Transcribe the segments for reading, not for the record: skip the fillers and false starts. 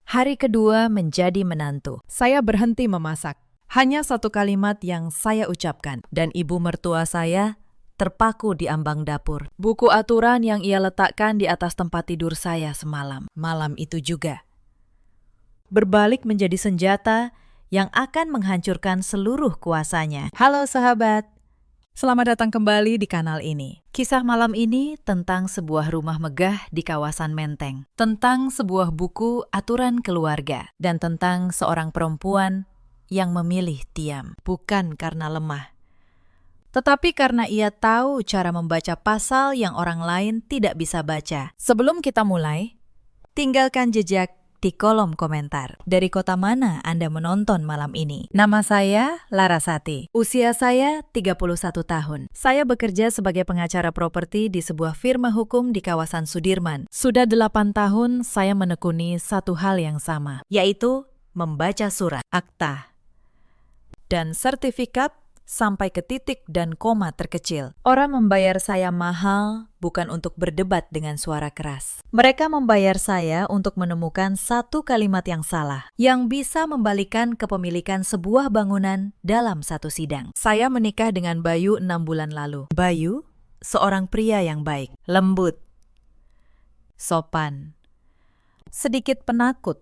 Hari kedua menjadi menantu. Saya berhenti memasak. Hanya satu kalimat yang saya ucapkan. Dan ibu mertua saya terpaku di ambang dapur. Buku aturan yang ia letakkan di atas tempat tidur saya semalam. Malam itu juga. Berbalik menjadi senjata yang akan menghancurkan seluruh kuasanya. Halo sahabat. Selamat datang kembali di kanal ini. Kisah malam ini tentang sebuah rumah megah di kawasan Menteng, tentang sebuah buku aturan keluarga, dan tentang seorang perempuan yang memilih diam, bukan karena lemah, tetapi karena ia tahu cara membaca pasal yang orang lain tidak bisa baca. Sebelum kita mulai, tinggalkan jejak di kolom komentar. Dari kota mana Anda menonton malam ini? Nama saya Larasati. Usia saya 31 tahun. Saya bekerja sebagai pengacara properti di sebuah firma hukum di kawasan Sudirman. Sudah 8 tahun saya menekuni satu hal yang sama, yaitu membaca surat, akta, dan sertifikat sampai ke titik dan koma terkecil. Orang membayar saya mahal bukan untuk berdebat dengan suara keras. Mereka membayar saya untuk menemukan satu kalimat yang salah, yang bisa membalikan kepemilikan sebuah bangunan dalam satu sidang. Saya menikah dengan Bayu 6 bulan lalu. Bayu, seorang pria yang baik, lembut, sopan, sedikit penakut.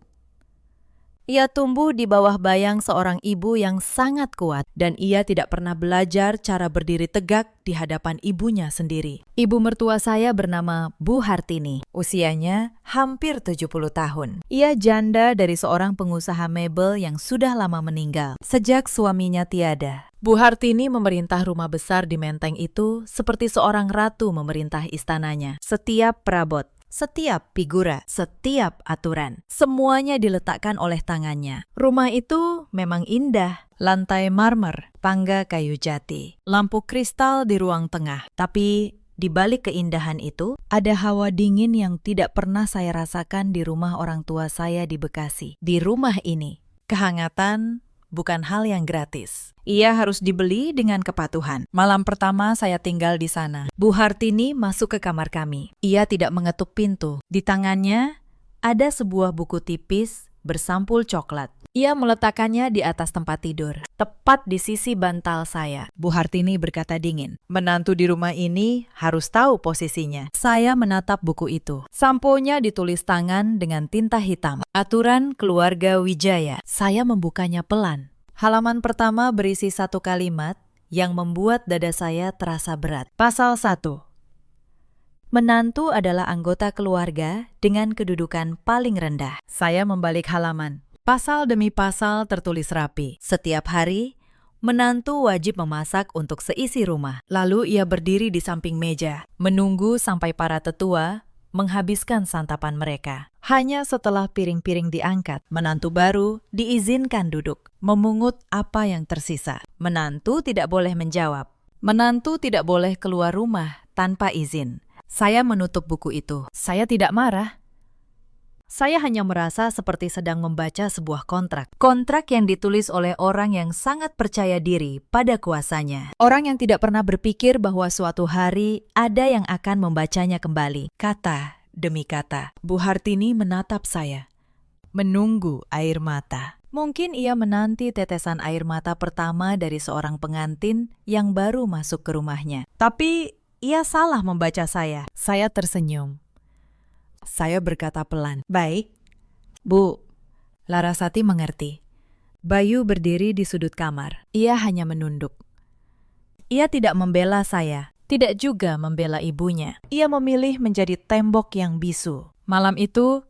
Ia tumbuh di bawah bayang seorang ibu yang sangat kuat, dan ia tidak pernah belajar cara berdiri tegak di hadapan ibunya sendiri. Ibu mertua saya bernama Bu Hartini. Usianya hampir 70 tahun. Ia janda dari seorang pengusaha mebel yang sudah lama meninggal sejak suaminya tiada. Bu Hartini memerintah rumah besar di Menteng itu seperti seorang ratu memerintah istananya. Setiap perabot, setiap figura, setiap aturan, semuanya diletakkan oleh tangannya. Rumah itu memang indah. Lantai marmer, tangga kayu jati, lampu kristal di ruang tengah. Tapi di balik keindahan itu, ada hawa dingin yang tidak pernah saya rasakan di rumah orang tua saya di Bekasi. Di rumah ini, kehangatan bukan hal yang gratis. Ia harus dibeli dengan kepatuhan. Malam pertama saya tinggal di sana. Bu Hartini masuk ke kamar kami. Ia tidak mengetuk pintu. Di tangannya ada sebuah buku tipis bersampul coklat. Ia meletakkannya di atas tempat tidur, tepat di sisi bantal saya. Bu Hartini berkata dingin, "Menantu di rumah ini harus tahu posisinya." Saya menatap buku itu. Samponya ditulis tangan dengan tinta hitam. Aturan Keluarga Wijaya. Saya membukanya pelan. Halaman pertama berisi satu kalimat yang membuat dada saya terasa berat. Pasal 1. Menantu adalah anggota keluarga dengan kedudukan paling rendah. Saya membalik halaman. Pasal demi pasal tertulis rapi. Setiap hari, menantu wajib memasak untuk seisi rumah. Lalu ia berdiri di samping meja, menunggu sampai para tetua menghabiskan santapan mereka. Hanya setelah piring-piring diangkat, menantu baru diizinkan duduk, memungut apa yang tersisa. Menantu tidak boleh menjawab. Menantu tidak boleh keluar rumah tanpa izin. Saya menutup buku itu. Saya tidak marah. Saya hanya merasa seperti sedang membaca sebuah kontrak. Kontrak yang ditulis oleh orang yang sangat percaya diri pada kuasanya. Orang yang tidak pernah berpikir bahwa suatu hari ada yang akan membacanya kembali. Kata demi kata. Bu Hartini menatap saya, menunggu air mata. Mungkin ia menanti tetesan air mata pertama dari seorang pengantin yang baru masuk ke rumahnya. Tapi ia salah membaca saya. Saya tersenyum. Saya berkata pelan, "Baik, Bu." Larasati mengerti. Bayu berdiri di sudut kamar. Ia hanya menunduk. Ia tidak membela saya, tidak juga membela ibunya. Ia memilih menjadi tembok yang bisu. Malam itu,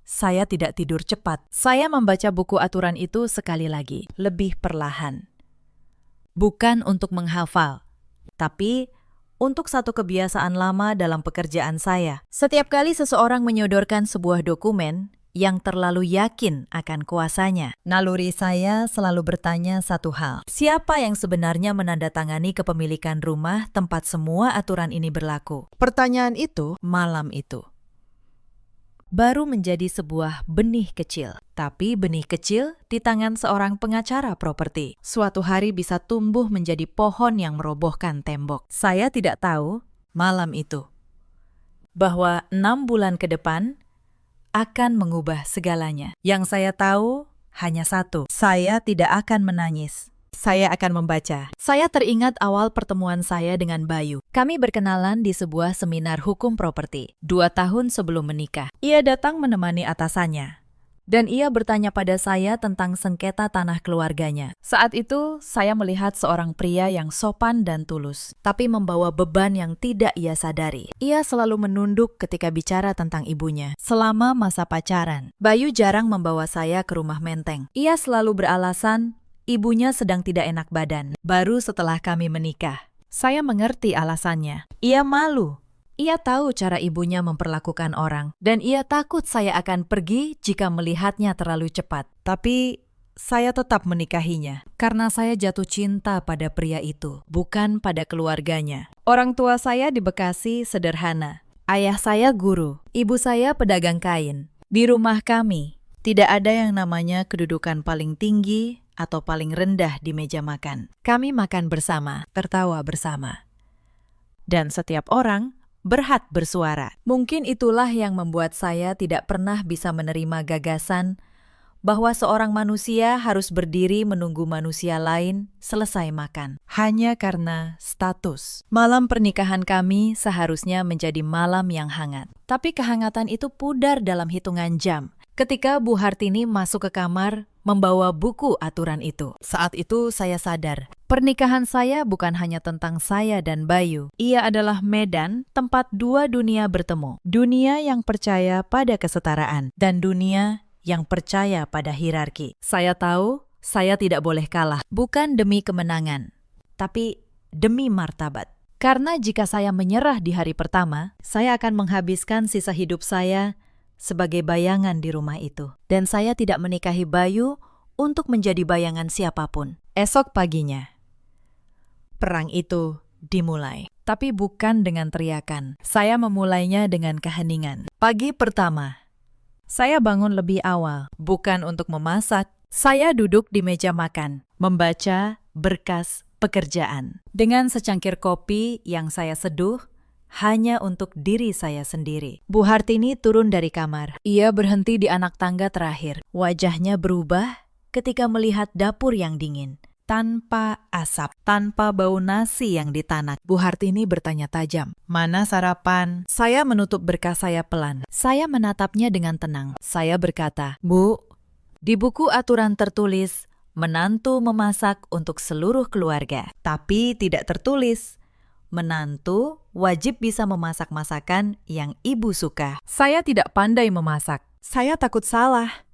saya tidak tidur cepat. Saya membaca buku aturan itu sekali lagi, lebih perlahan. Bukan untuk menghafal, tapi untuk satu kebiasaan lama dalam pekerjaan saya. Setiap kali seseorang menyodorkan sebuah dokumen yang terlalu yakin akan kuasanya, naluri saya selalu bertanya satu hal. Siapa yang sebenarnya menandatangani kepemilikan rumah tempat semua aturan ini berlaku? Pertanyaan itu, malam itu, baru menjadi sebuah benih kecil. Tapi benih kecil di tangan seorang pengacara properti suatu hari bisa tumbuh menjadi pohon yang merobohkan tembok. Saya tidak tahu malam itu bahwa 6 bulan ke depan akan mengubah segalanya. Yang saya tahu hanya satu, saya tidak akan menangis. Saya akan membaca. Saya teringat awal pertemuan saya dengan Bayu. Kami berkenalan di sebuah seminar hukum properti 2 tahun sebelum menikah. Ia datang menemani atasannya. Dan ia bertanya pada saya tentang sengketa tanah keluarganya. Saat itu, saya melihat seorang pria yang sopan dan tulus, tapi membawa beban yang tidak ia sadari. Ia selalu menunduk ketika bicara tentang ibunya. Selama masa pacaran, Bayu jarang membawa saya ke rumah Menteng. Ia selalu beralasan ibunya sedang tidak enak badan. Baru setelah kami menikah, saya mengerti alasannya. Ia malu. Ia tahu cara ibunya memperlakukan orang, dan ia takut saya akan pergi jika melihatnya terlalu cepat. Tapi saya tetap menikahinya, karena saya jatuh cinta pada pria itu, bukan pada keluarganya. Orang tua saya di Bekasi sederhana. Ayah saya guru, ibu saya pedagang kain. Di rumah kami, tidak ada yang namanya kedudukan paling tinggi atau paling rendah di meja makan. Kami makan bersama, tertawa bersama. Dan setiap orang berhak bersuara. Mungkin itulah yang membuat saya tidak pernah bisa menerima gagasan bahwa seorang manusia harus berdiri menunggu manusia lain selesai makan. Hanya karena status. Malam pernikahan kami seharusnya menjadi malam yang hangat. Tapi kehangatan itu pudar dalam hitungan jam ketika Bu Hartini masuk ke kamar membawa buku aturan itu. Saat itu saya sadar, pernikahan saya bukan hanya tentang saya dan Bayu. Ia adalah medan tempat dua dunia bertemu. Dunia yang percaya pada kesetaraan dan dunia yang percaya pada hierarki. Saya tahu saya tidak boleh kalah, bukan demi kemenangan, tapi demi martabat. Karena jika saya menyerah di hari pertama, saya akan menghabiskan sisa hidup saya sebagai bayangan di rumah itu. Dan saya tidak menikahi Bayu untuk menjadi bayangan siapapun. Esok paginya, perang itu dimulai. Tapi bukan dengan teriakan. Saya memulainya dengan keheningan. Pagi pertama, saya bangun lebih awal, bukan untuk memasak. Saya duduk di meja makan, membaca berkas pekerjaan. Dengan secangkir kopi yang saya seduh, hanya untuk diri saya sendiri. Bu Hartini turun dari kamar. Ia berhenti di anak tangga terakhir. Wajahnya berubah ketika melihat dapur yang dingin, tanpa asap, tanpa bau nasi yang ditanak. Bu Hartini bertanya tajam, "Mana sarapan?" Saya menutup berkas saya pelan. Saya menatapnya dengan tenang. Saya berkata, "Bu, di buku aturan tertulis, menantu memasak untuk seluruh keluarga. Tapi tidak tertulis, menantu wajib bisa memasak masakan yang ibu suka. Saya tidak pandai memasak. Saya takut salah.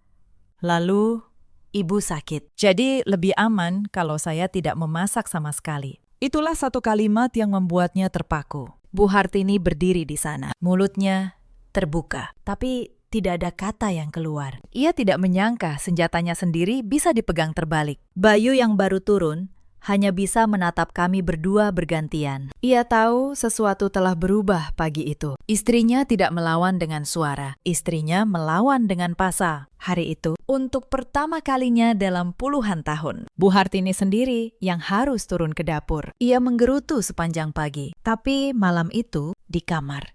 Lalu, ibu sakit. Jadi lebih aman kalau saya tidak memasak sama sekali." Itulah satu kalimat yang membuatnya terpaku. Bu Hartini berdiri di sana. Mulutnya terbuka, tapi tidak ada kata yang keluar. Ia tidak menyangka senjatanya sendiri bisa dipegang terbalik. Bayu yang baru turun hanya bisa menatap kami berdua bergantian. Ia tahu sesuatu telah berubah pagi itu. Istrinya tidak melawan dengan suara. Istrinya melawan dengan pasal. Hari itu, untuk pertama kalinya dalam puluhan tahun, Bu Hartini sendiri yang harus turun ke dapur. Ia menggerutu sepanjang pagi. Tapi malam itu, di kamar,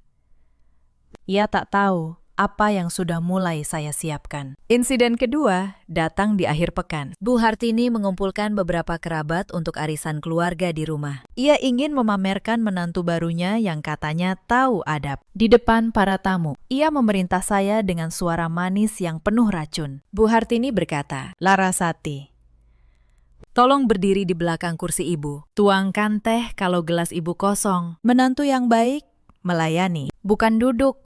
ia tak tahu apa yang sudah mulai saya siapkan. Insiden kedua datang di akhir pekan. Bu Hartini mengumpulkan beberapa kerabat untuk arisan keluarga di rumah. Ia ingin memamerkan menantu barunya yang katanya tahu adab. Di depan para tamu, ia memerintah saya dengan suara manis yang penuh racun. Bu Hartini berkata, "Larasati, tolong berdiri di belakang kursi ibu. Tuangkan teh kalau gelas ibu kosong. Menantu yang baik melayani, bukan duduk."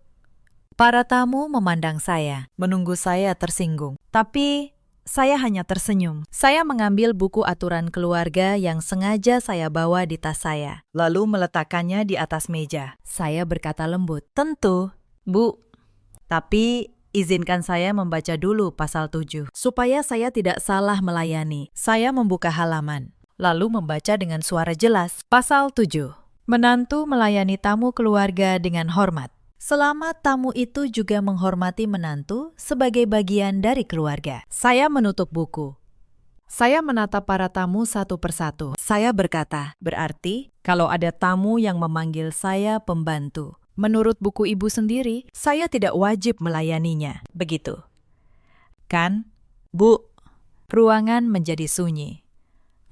Para tamu memandang saya, menunggu saya tersinggung. Tapi saya hanya tersenyum. Saya mengambil buku aturan keluarga yang sengaja saya bawa di tas saya, lalu meletakkannya di atas meja. Saya berkata lembut, "Tentu, Bu. Tapi izinkan saya membaca dulu pasal 7, supaya saya tidak salah melayani." Saya membuka halaman, lalu membaca dengan suara jelas. Pasal 7. Menantu melayani tamu keluarga dengan hormat, selama tamu itu juga menghormati menantu sebagai bagian dari keluarga. Saya menutup buku. Saya menatap para tamu satu persatu. Saya berkata, "Berarti kalau ada tamu yang memanggil saya pembantu, Menurut buku ibu sendiri, saya tidak wajib melayaninya. Begitu. Kan, Bu? Ruangan menjadi sunyi.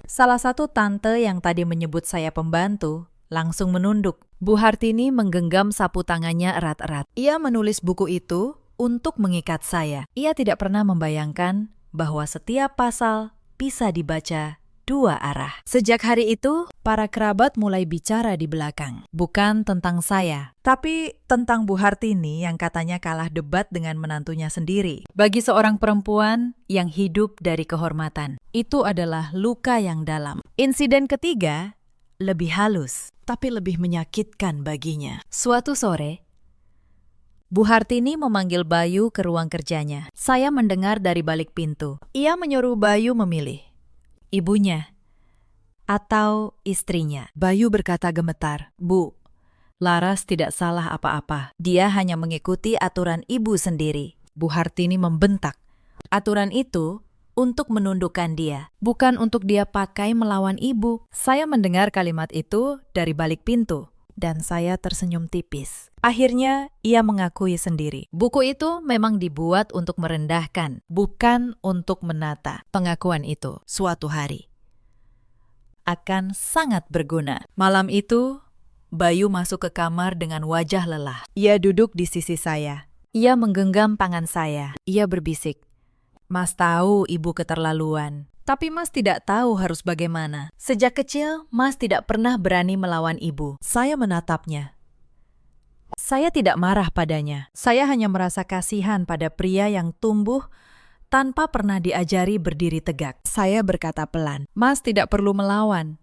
Salah satu tante yang tadi menyebut saya pembantu langsung menunduk. Bu Hartini menggenggam sapu tangannya erat-erat. Ia menulis buku itu untuk mengikat saya. Ia tidak pernah membayangkan bahwa setiap pasal bisa dibaca dua arah. Sejak hari itu, para kerabat mulai bicara di belakang. Bukan tentang saya, tapi tentang Bu Hartini yang katanya kalah debat dengan menantunya sendiri. Bagi seorang perempuan yang hidup dari kehormatan, itu adalah luka yang dalam. Insiden ketiga lebih halus, tapi lebih menyakitkan baginya. Suatu sore, Bu Hartini memanggil Bayu ke ruang kerjanya. Saya mendengar dari balik pintu. Ia menyuruh Bayu memilih. Ibunya atau istrinya. Bayu berkata gemetar, "Bu, Laras tidak salah apa-apa. Dia hanya mengikuti aturan ibu sendiri." Bu Hartini membentak. Aturan itu untuk menundukkan dia, bukan untuk dia pakai melawan ibu. Saya mendengar kalimat itu dari balik pintu. Dan saya tersenyum tipis. Akhirnya, ia mengakui sendiri. Buku itu memang dibuat untuk merendahkan, bukan untuk menata. Pengakuan itu, suatu hari, akan sangat berguna. Malam itu, Bayu masuk ke kamar dengan wajah lelah. Ia duduk di sisi saya. Ia menggenggam tangan saya. Ia berbisik, "Mas tahu ibu keterlaluan. Tapi Mas tidak tahu harus bagaimana. Sejak kecil, Mas tidak pernah berani melawan ibu." Saya menatapnya. Saya tidak marah padanya. Saya hanya merasa kasihan pada pria yang tumbuh tanpa pernah diajari berdiri tegak. Saya berkata pelan, "Mas tidak perlu melawan.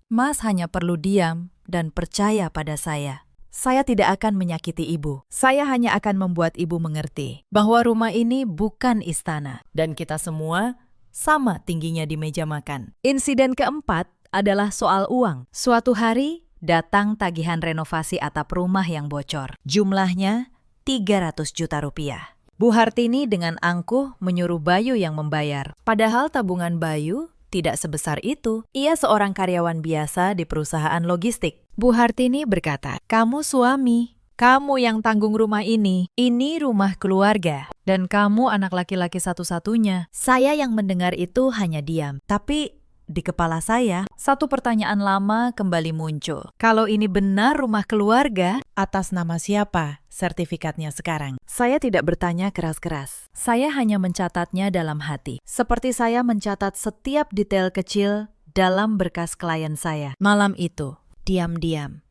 Mas hanya perlu diam dan percaya pada saya. Saya tidak akan menyakiti ibu. Saya hanya akan membuat ibu mengerti bahwa rumah ini bukan istana. Dan kita semua sama tingginya di meja makan." Insiden keempat adalah soal uang. Suatu hari, datang tagihan renovasi atap rumah yang bocor. Jumlahnya 300 juta rupiah. Bu Hartini dengan angkuh menyuruh Bayu yang membayar. Padahal tabungan Bayu tidak sebesar itu. Ia seorang karyawan biasa di perusahaan logistik. Bu Hartini berkata, "Kamu suami. Kamu yang tanggung rumah ini. Ini rumah keluarga. Dan kamu anak laki-laki satu-satunya." Saya yang mendengar itu hanya diam. Tapi di kepala saya, satu pertanyaan lama kembali muncul. Kalau ini benar rumah keluarga, atas nama siapa sertifikatnya sekarang? Saya tidak bertanya keras-keras. Saya hanya mencatatnya dalam hati. Seperti saya mencatat setiap detail kecil dalam berkas klien saya. Malam itu, diam-diam,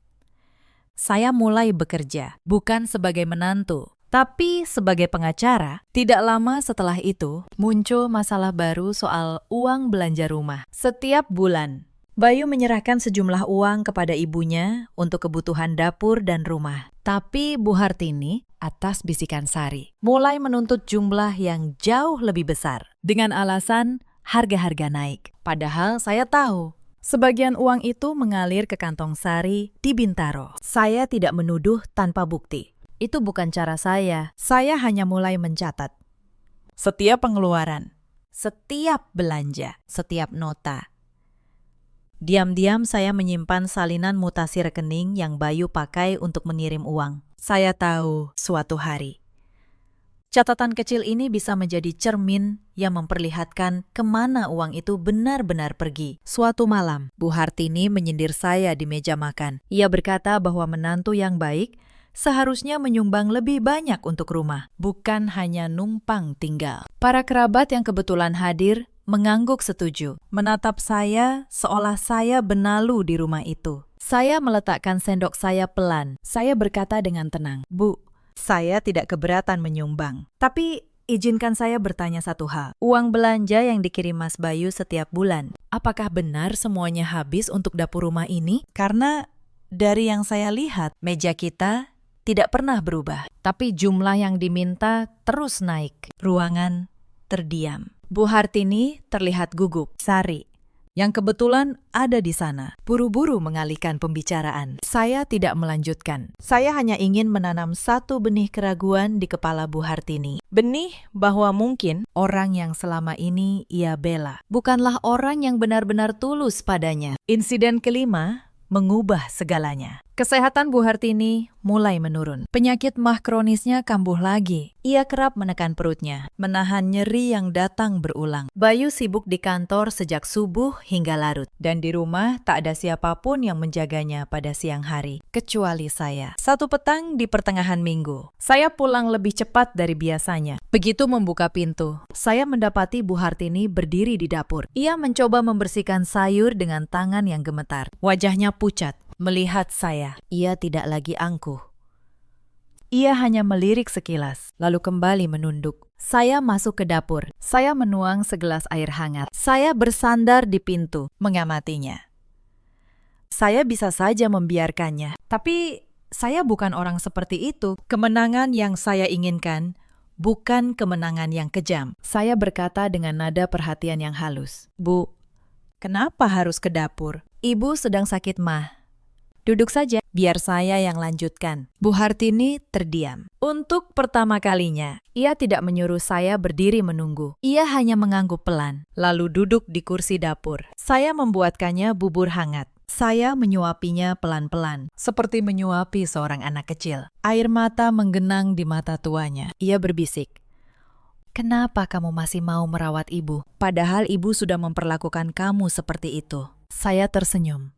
saya mulai bekerja, bukan sebagai menantu, tapi sebagai pengacara. Tidak lama setelah itu, muncul masalah baru soal uang belanja rumah. Setiap bulan, Bayu menyerahkan sejumlah uang kepada ibunya untuk kebutuhan dapur dan rumah. Tapi Bu Hartini, atas bisikan Sari, mulai menuntut jumlah yang jauh lebih besar. Dengan alasan harga-harga naik. Padahal saya tahu, sebagian uang itu mengalir ke kantong Sari di Bintaro. Saya tidak menuduh tanpa bukti. Itu bukan cara saya. Saya hanya mulai mencatat setiap pengeluaran, setiap belanja, setiap nota. Diam-diam saya menyimpan salinan mutasi rekening yang Bayu pakai untuk mengirim uang. Saya tahu suatu hari catatan kecil ini bisa menjadi cermin yang memperlihatkan kemana uang itu benar-benar pergi. Suatu malam, Bu Hartini menyindir saya di meja makan. Ia berkata bahwa menantu yang baik seharusnya menyumbang lebih banyak untuk rumah, bukan hanya numpang tinggal. Para kerabat yang kebetulan hadir mengangguk setuju, menatap saya seolah saya benalu di rumah itu. Saya meletakkan sendok saya pelan. Saya berkata dengan tenang, "Bu, saya tidak keberatan menyumbang. Tapi izinkan saya bertanya satu hal. Uang belanja yang dikirim Mas Bayu setiap bulan, apakah benar semuanya habis untuk dapur rumah ini? Karena dari yang saya lihat, meja kita tidak pernah berubah. Tapi jumlah yang diminta terus naik." Ruangan terdiam. Bu Hartini terlihat gugup. Sari, yang kebetulan ada di sana, buru-buru mengalihkan pembicaraan. Saya tidak melanjutkan. Saya hanya ingin menanam satu benih keraguan di kepala Bu Hartini. Benih bahwa mungkin orang yang selama ini ia bela bukanlah orang yang benar-benar tulus padanya. Insiden kelima mengubah segalanya. Kesehatan Bu Hartini mulai menurun. Penyakit mah kronisnya kambuh lagi. Ia kerap menekan perutnya, menahan nyeri yang datang berulang. Bayu sibuk di kantor sejak subuh hingga larut. Dan di rumah tak ada siapapun yang menjaganya pada siang hari, kecuali saya. Satu petang di pertengahan minggu, saya pulang lebih cepat dari biasanya. Begitu membuka pintu, saya mendapati Bu Hartini berdiri di dapur. Ia mencoba membersihkan sayur dengan tangan yang gemetar. Wajahnya pucat. Melihat saya, ia tidak lagi angkuh. Ia hanya melirik sekilas, lalu kembali menunduk. Saya masuk ke dapur. Saya menuang segelas air hangat. Saya bersandar di pintu, mengamatinya. Saya bisa saja membiarkannya, tapi saya bukan orang seperti itu. Kemenangan yang saya inginkan bukan kemenangan yang kejam. Saya berkata dengan nada perhatian yang halus. Bu, kenapa harus ke dapur? Ibu sedang sakit mah. Duduk saja, biar saya yang lanjutkan. Bu Hartini terdiam. Untuk pertama kalinya, ia tidak menyuruh saya berdiri menunggu. Ia hanya mengangguk pelan, lalu duduk di kursi dapur. Saya membuatkannya bubur hangat. Saya menyuapinya pelan-pelan, seperti menyuapi seorang anak kecil. Air mata menggenang di mata tuanya. Ia berbisik, "Kenapa kamu masih mau merawat ibu? Padahal ibu sudah memperlakukan kamu seperti itu." Saya tersenyum.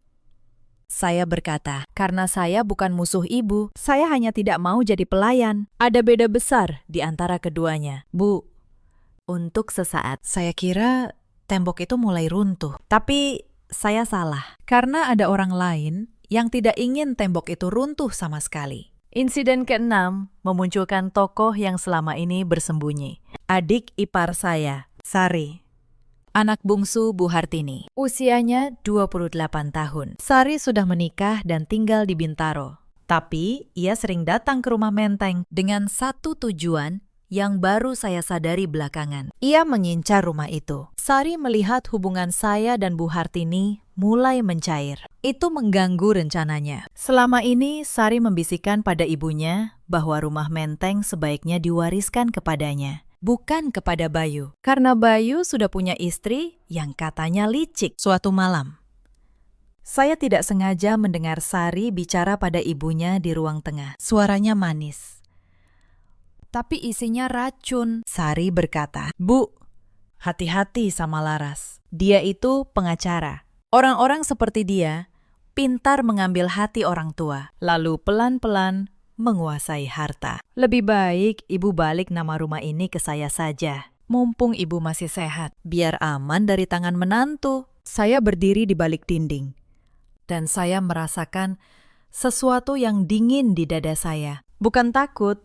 Saya berkata, karena saya bukan musuh ibu, saya hanya tidak mau jadi pelayan. Ada beda besar di antara keduanya. Bu, untuk sesaat saya kira tembok itu mulai runtuh. Tapi saya salah, karena ada orang lain yang tidak ingin tembok itu runtuh sama sekali. Insiden ke-6 memunculkan tokoh yang selama ini bersembunyi. Adik ipar saya, Sari. Anak bungsu Bu Hartini. Usianya 28 tahun. Sari sudah menikah dan tinggal di Bintaro. Tapi ia sering datang ke rumah Menteng dengan satu tujuan yang baru saya sadari belakangan. Ia mengincar rumah itu. Sari melihat hubungan saya dan Bu Hartini mulai mencair. Itu mengganggu rencananya. Selama ini Sari membisikkan pada ibunya bahwa rumah Menteng sebaiknya diwariskan kepadanya, bukan kepada Bayu. Karena Bayu sudah punya istri yang katanya licik. Suatu malam, saya tidak sengaja mendengar Sari bicara pada ibunya di ruang tengah. Suaranya manis, tapi isinya racun. Sari berkata, "Bu, hati-hati sama Laras. Dia itu pengacara. Orang-orang seperti dia pintar mengambil hati orang tua, lalu pelan-pelan menguasai harta. Lebih baik ibu balik nama rumah ini ke saya saja. Mumpung ibu masih sehat, biar aman dari tangan menantu." Saya berdiri di balik dinding, dan saya merasakan sesuatu yang dingin di dada saya. Bukan takut,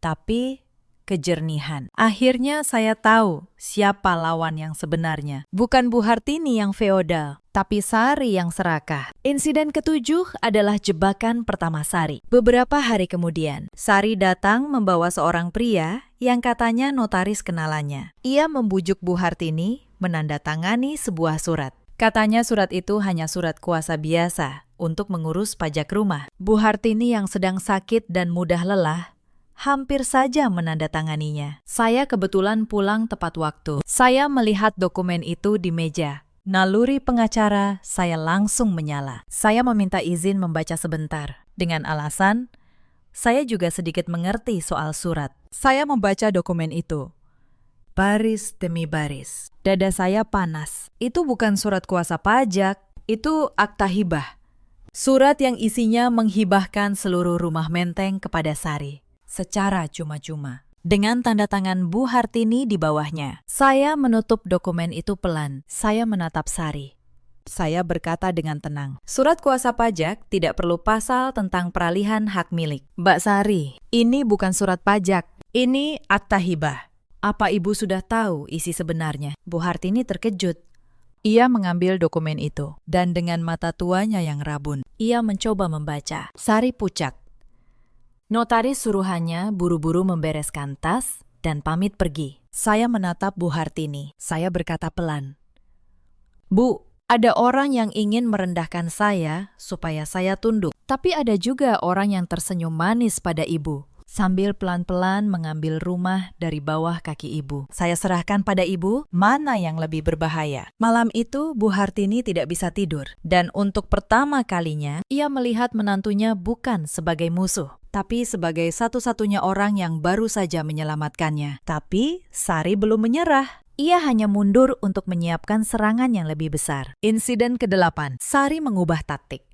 tapi kejernihan. Akhirnya saya tahu siapa lawan yang sebenarnya. Bukan Bu Hartini yang feodal, tapi Sari yang serakah. Insiden ke-7 adalah jebakan pertama Sari. Beberapa hari kemudian, Sari datang membawa seorang pria yang katanya notaris kenalannya. Ia membujuk Bu Hartini menandatangani sebuah surat. Katanya surat itu hanya surat kuasa biasa untuk mengurus pajak rumah. Bu Hartini yang sedang sakit dan mudah lelah hampir saja menandatanganinya. Saya kebetulan pulang tepat waktu. Saya melihat dokumen itu di meja. Naluri pengacara saya langsung menyala. Saya meminta izin membaca sebentar. Dengan alasan, saya juga sedikit mengerti soal surat. Saya membaca dokumen itu, baris demi baris. Dada saya panas. Itu bukan surat kuasa pajak, itu akta hibah. Surat yang isinya menghibahkan seluruh rumah Menteng kepada Sari secara cuma-cuma, dengan tanda tangan Bu Hartini di bawahnya. Saya menutup dokumen itu pelan. Saya menatap Sari. Saya berkata dengan tenang, "Surat kuasa pajak tidak perlu pasal tentang peralihan hak milik. Mbak Sari, ini bukan surat pajak. Ini akta hibah. Apa ibu sudah tahu isi sebenarnya?" Bu Hartini terkejut. Ia mengambil dokumen itu, dan dengan mata tuanya yang rabun, ia mencoba membaca. Sari pucat. Notaris suruhannya buru-buru membereskan tas dan pamit pergi. Saya menatap Bu Hartini. Saya berkata pelan, "Bu, ada orang yang ingin merendahkan saya supaya saya tunduk. Tapi ada juga orang yang tersenyum manis pada ibu. sambil pelan-pelan mengambil rumah dari bawah kaki ibu. Saya serahkan pada ibu mana yang lebih berbahaya. Malam itu Bu Hartini tidak bisa tidur. Dan untuk pertama kalinya, ia melihat menantunya bukan sebagai musuh, tapi sebagai satu-satunya orang yang baru saja menyelamatkannya. Tapi Sari belum menyerah. Ia hanya mundur untuk menyiapkan serangan yang lebih besar. Insiden ke-8, Sari mengubah taktik.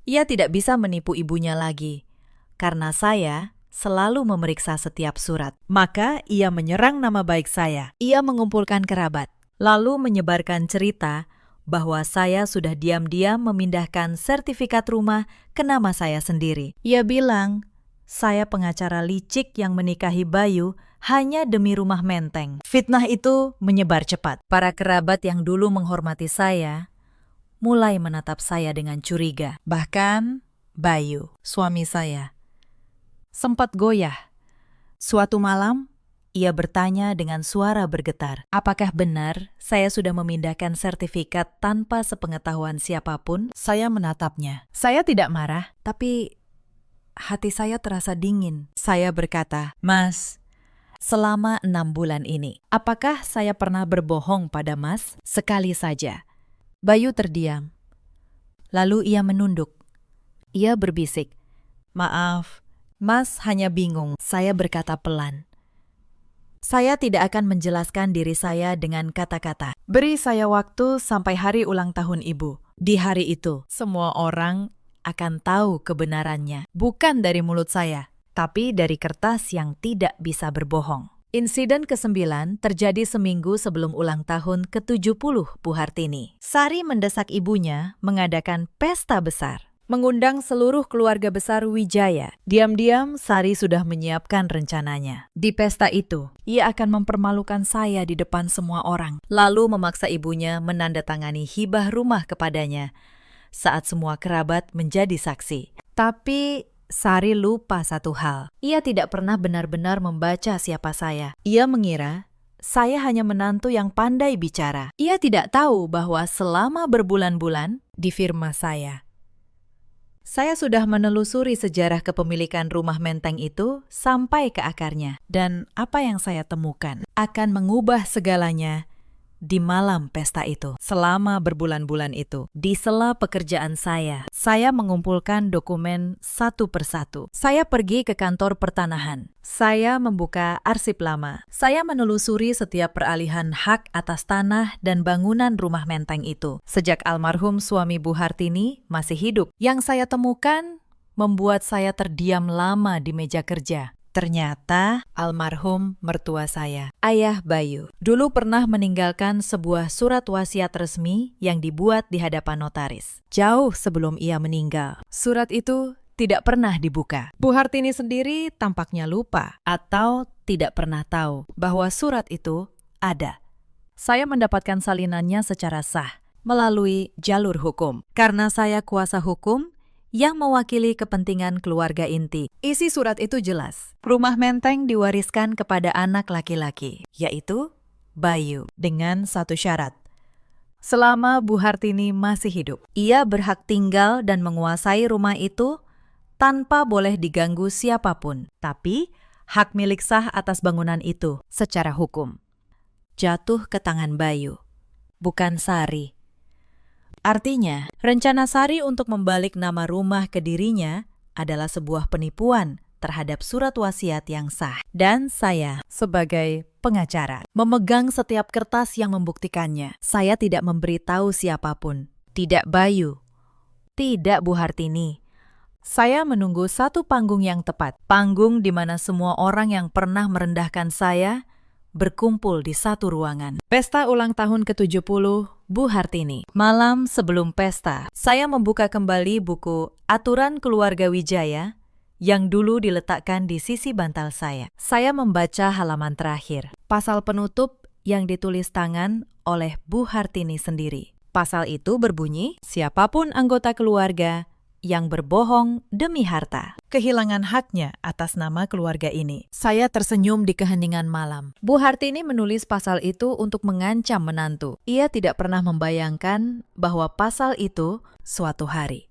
Ia tidak bisa menipu ibunya lagi, karena saya selalu memeriksa setiap surat. Maka ia menyerang nama baik saya. Ia mengumpulkan kerabat, lalu menyebarkan cerita bahwa saya sudah diam-diam memindahkan sertifikat rumah ke nama saya sendiri. Ia bilang, saya pengacara licik yang menikahi Bayu hanya demi rumah menteng. Fitnah itu menyebar cepat. Para kerabat yang dulu menghormati saya mulai menatap saya dengan curiga. Bahkan Bayu, suami saya, sempat goyah. Suatu malam, ia bertanya dengan suara bergetar, apakah benar saya sudah memindahkan sertifikat tanpa sepengetahuan siapapun? Saya menatapnya. Saya tidak marah, tapi hati saya terasa dingin. Saya berkata, Mas, selama 6 bulan ini, apakah saya pernah berbohong pada Mas? Sekali saja. Bayu terdiam. Lalu ia menunduk. Ia berbisik, maaf, Mas hanya bingung. Saya berkata pelan. Saya tidak akan menjelaskan diri saya dengan kata-kata. Beri saya waktu sampai hari ulang tahun ibu. Di hari itu, semua orang akan tahu kebenarannya. Bukan dari mulut saya, tapi dari kertas yang tidak bisa berbohong. Insiden ke-9 terjadi seminggu sebelum ulang tahun ke-70 Bu Hartini. Sari mendesak ibunya mengadakan pesta besar, mengundang seluruh keluarga besar Wijaya. Diam-diam Sari sudah menyiapkan rencananya. Di pesta itu, ia akan mempermalukan saya di depan semua orang, lalu memaksa ibunya menandatangani hibah rumah kepadanya saat semua kerabat menjadi saksi. Tapi Sari lupa satu hal. Ia tidak pernah benar-benar membaca siapa saya. Ia mengira saya hanya menantu yang pandai bicara. Ia tidak tahu bahwa selama berbulan-bulan di firma saya sudah menelusuri sejarah kepemilikan rumah menteng itu sampai ke akarnya. Dan apa yang saya temukan akan mengubah segalanya di malam pesta itu. Selama berbulan-bulan itu, di sela pekerjaan saya mengumpulkan dokumen satu persatu. Saya pergi ke kantor pertanahan. Saya membuka arsip lama. Saya menelusuri setiap peralihan hak atas tanah dan bangunan rumah menteng itu. Sejak almarhum suami Bu Hartini masih hidup, yang saya temukan membuat saya terdiam lama di meja kerja. Ternyata almarhum mertua saya, Ayah Bayu, dulu pernah meninggalkan sebuah surat wasiat resmi yang dibuat di hadapan notaris. Jauh sebelum ia meninggal, surat itu tidak pernah dibuka. Bu Hartini sendiri tampaknya lupa atau tidak pernah tahu bahwa surat itu ada. Saya mendapatkan salinannya secara sah melalui jalur hukum. Karena saya kuasa hukum yang mewakili kepentingan keluarga inti. Isi surat itu jelas. Rumah menteng diwariskan kepada anak laki-laki, yaitu Bayu, dengan satu syarat. Selama Bu Hartini masih hidup, ia berhak tinggal dan menguasai rumah itu tanpa boleh diganggu siapapun. Tapi hak milik sah atas bangunan itu secara hukum jatuh ke tangan Bayu, bukan Sari. Artinya, rencana Sari untuk membalik nama rumah ke dirinya adalah sebuah penipuan terhadap surat wasiat yang sah. Dan saya, sebagai pengacara, memegang setiap kertas yang membuktikannya. Saya tidak memberitahu siapapun, tidak Bayu, tidak Bu Hartini. Saya menunggu satu panggung yang tepat, panggung di mana semua orang yang pernah merendahkan saya berkumpul di satu ruangan. Pesta ulang tahun ke-70 Bu Hartini. Malam sebelum pesta, saya membuka kembali buku Aturan Keluarga Wijaya yang dulu diletakkan di sisi bantal saya. Saya membaca halaman terakhir, pasal penutup yang ditulis tangan oleh Bu Hartini sendiri. Pasal itu berbunyi, siapapun anggota keluarga yang berbohong demi harta, kehilangan haknya atas nama keluarga ini. Saya tersenyum di keheningan malam. Bu Hartini menulis pasal itu untuk mengancam menantu. Ia tidak pernah membayangkan bahwa pasal itu suatu hari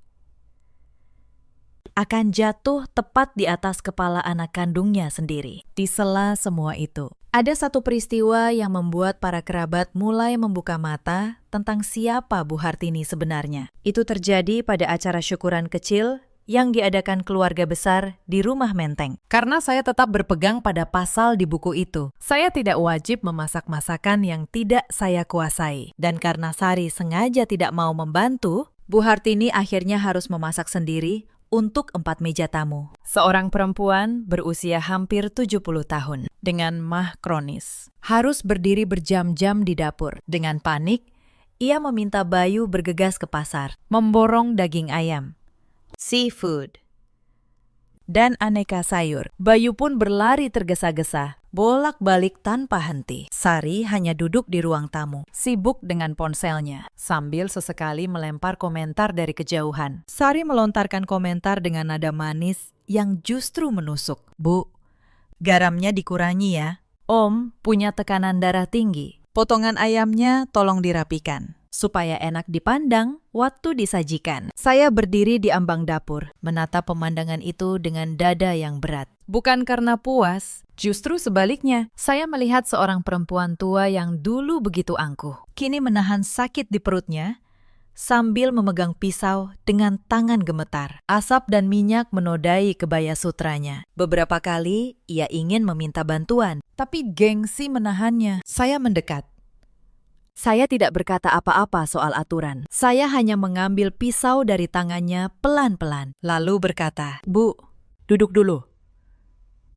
akan jatuh tepat di atas kepala anak kandungnya sendiri. Di sela semua itu, ada satu peristiwa yang membuat para kerabat mulai membuka mata tentang siapa Bu Hartini sebenarnya. Itu terjadi pada acara syukuran kecil yang diadakan keluarga besar di Rumah Menteng. Karena saya tetap berpegang pada pasal di buku itu, saya tidak wajib memasak masakan yang tidak saya kuasai. Dan karena Sari sengaja tidak mau membantu, Bu Hartini akhirnya harus memasak sendiri untuk 4 meja tamu. Seorang perempuan berusia hampir 70 tahun dengan mah kronis. Harus berdiri berjam-jam di dapur. Dengan panik, ia meminta Bayu bergegas ke pasar, memborong daging ayam, seafood, dan aneka sayur. Bayu pun berlari tergesa-gesa, bolak-balik tanpa henti. Sari hanya duduk di ruang tamu, sibuk dengan ponselnya, sambil sesekali melempar komentar dari kejauhan. Sari melontarkan komentar dengan nada manis yang justru menusuk. Bu, garamnya dikurangi ya. Om punya tekanan darah tinggi. Potongan ayamnya tolong dirapikan, supaya enak dipandang waktu disajikan. Saya berdiri di ambang dapur, menatap pemandangan itu dengan dada yang berat. Bukan karena puas, justru sebaliknya. Saya melihat seorang perempuan tua yang dulu begitu angkuh, kini menahan sakit di perutnya sambil memegang pisau dengan tangan gemetar. Asap dan minyak menodai kebaya sutranya. Beberapa kali ia ingin meminta bantuan, tapi gengsi menahannya. Saya mendekat. Saya tidak berkata apa-apa soal aturan. Saya hanya mengambil pisau dari tangannya pelan-pelan, lalu berkata, Bu, duduk dulu.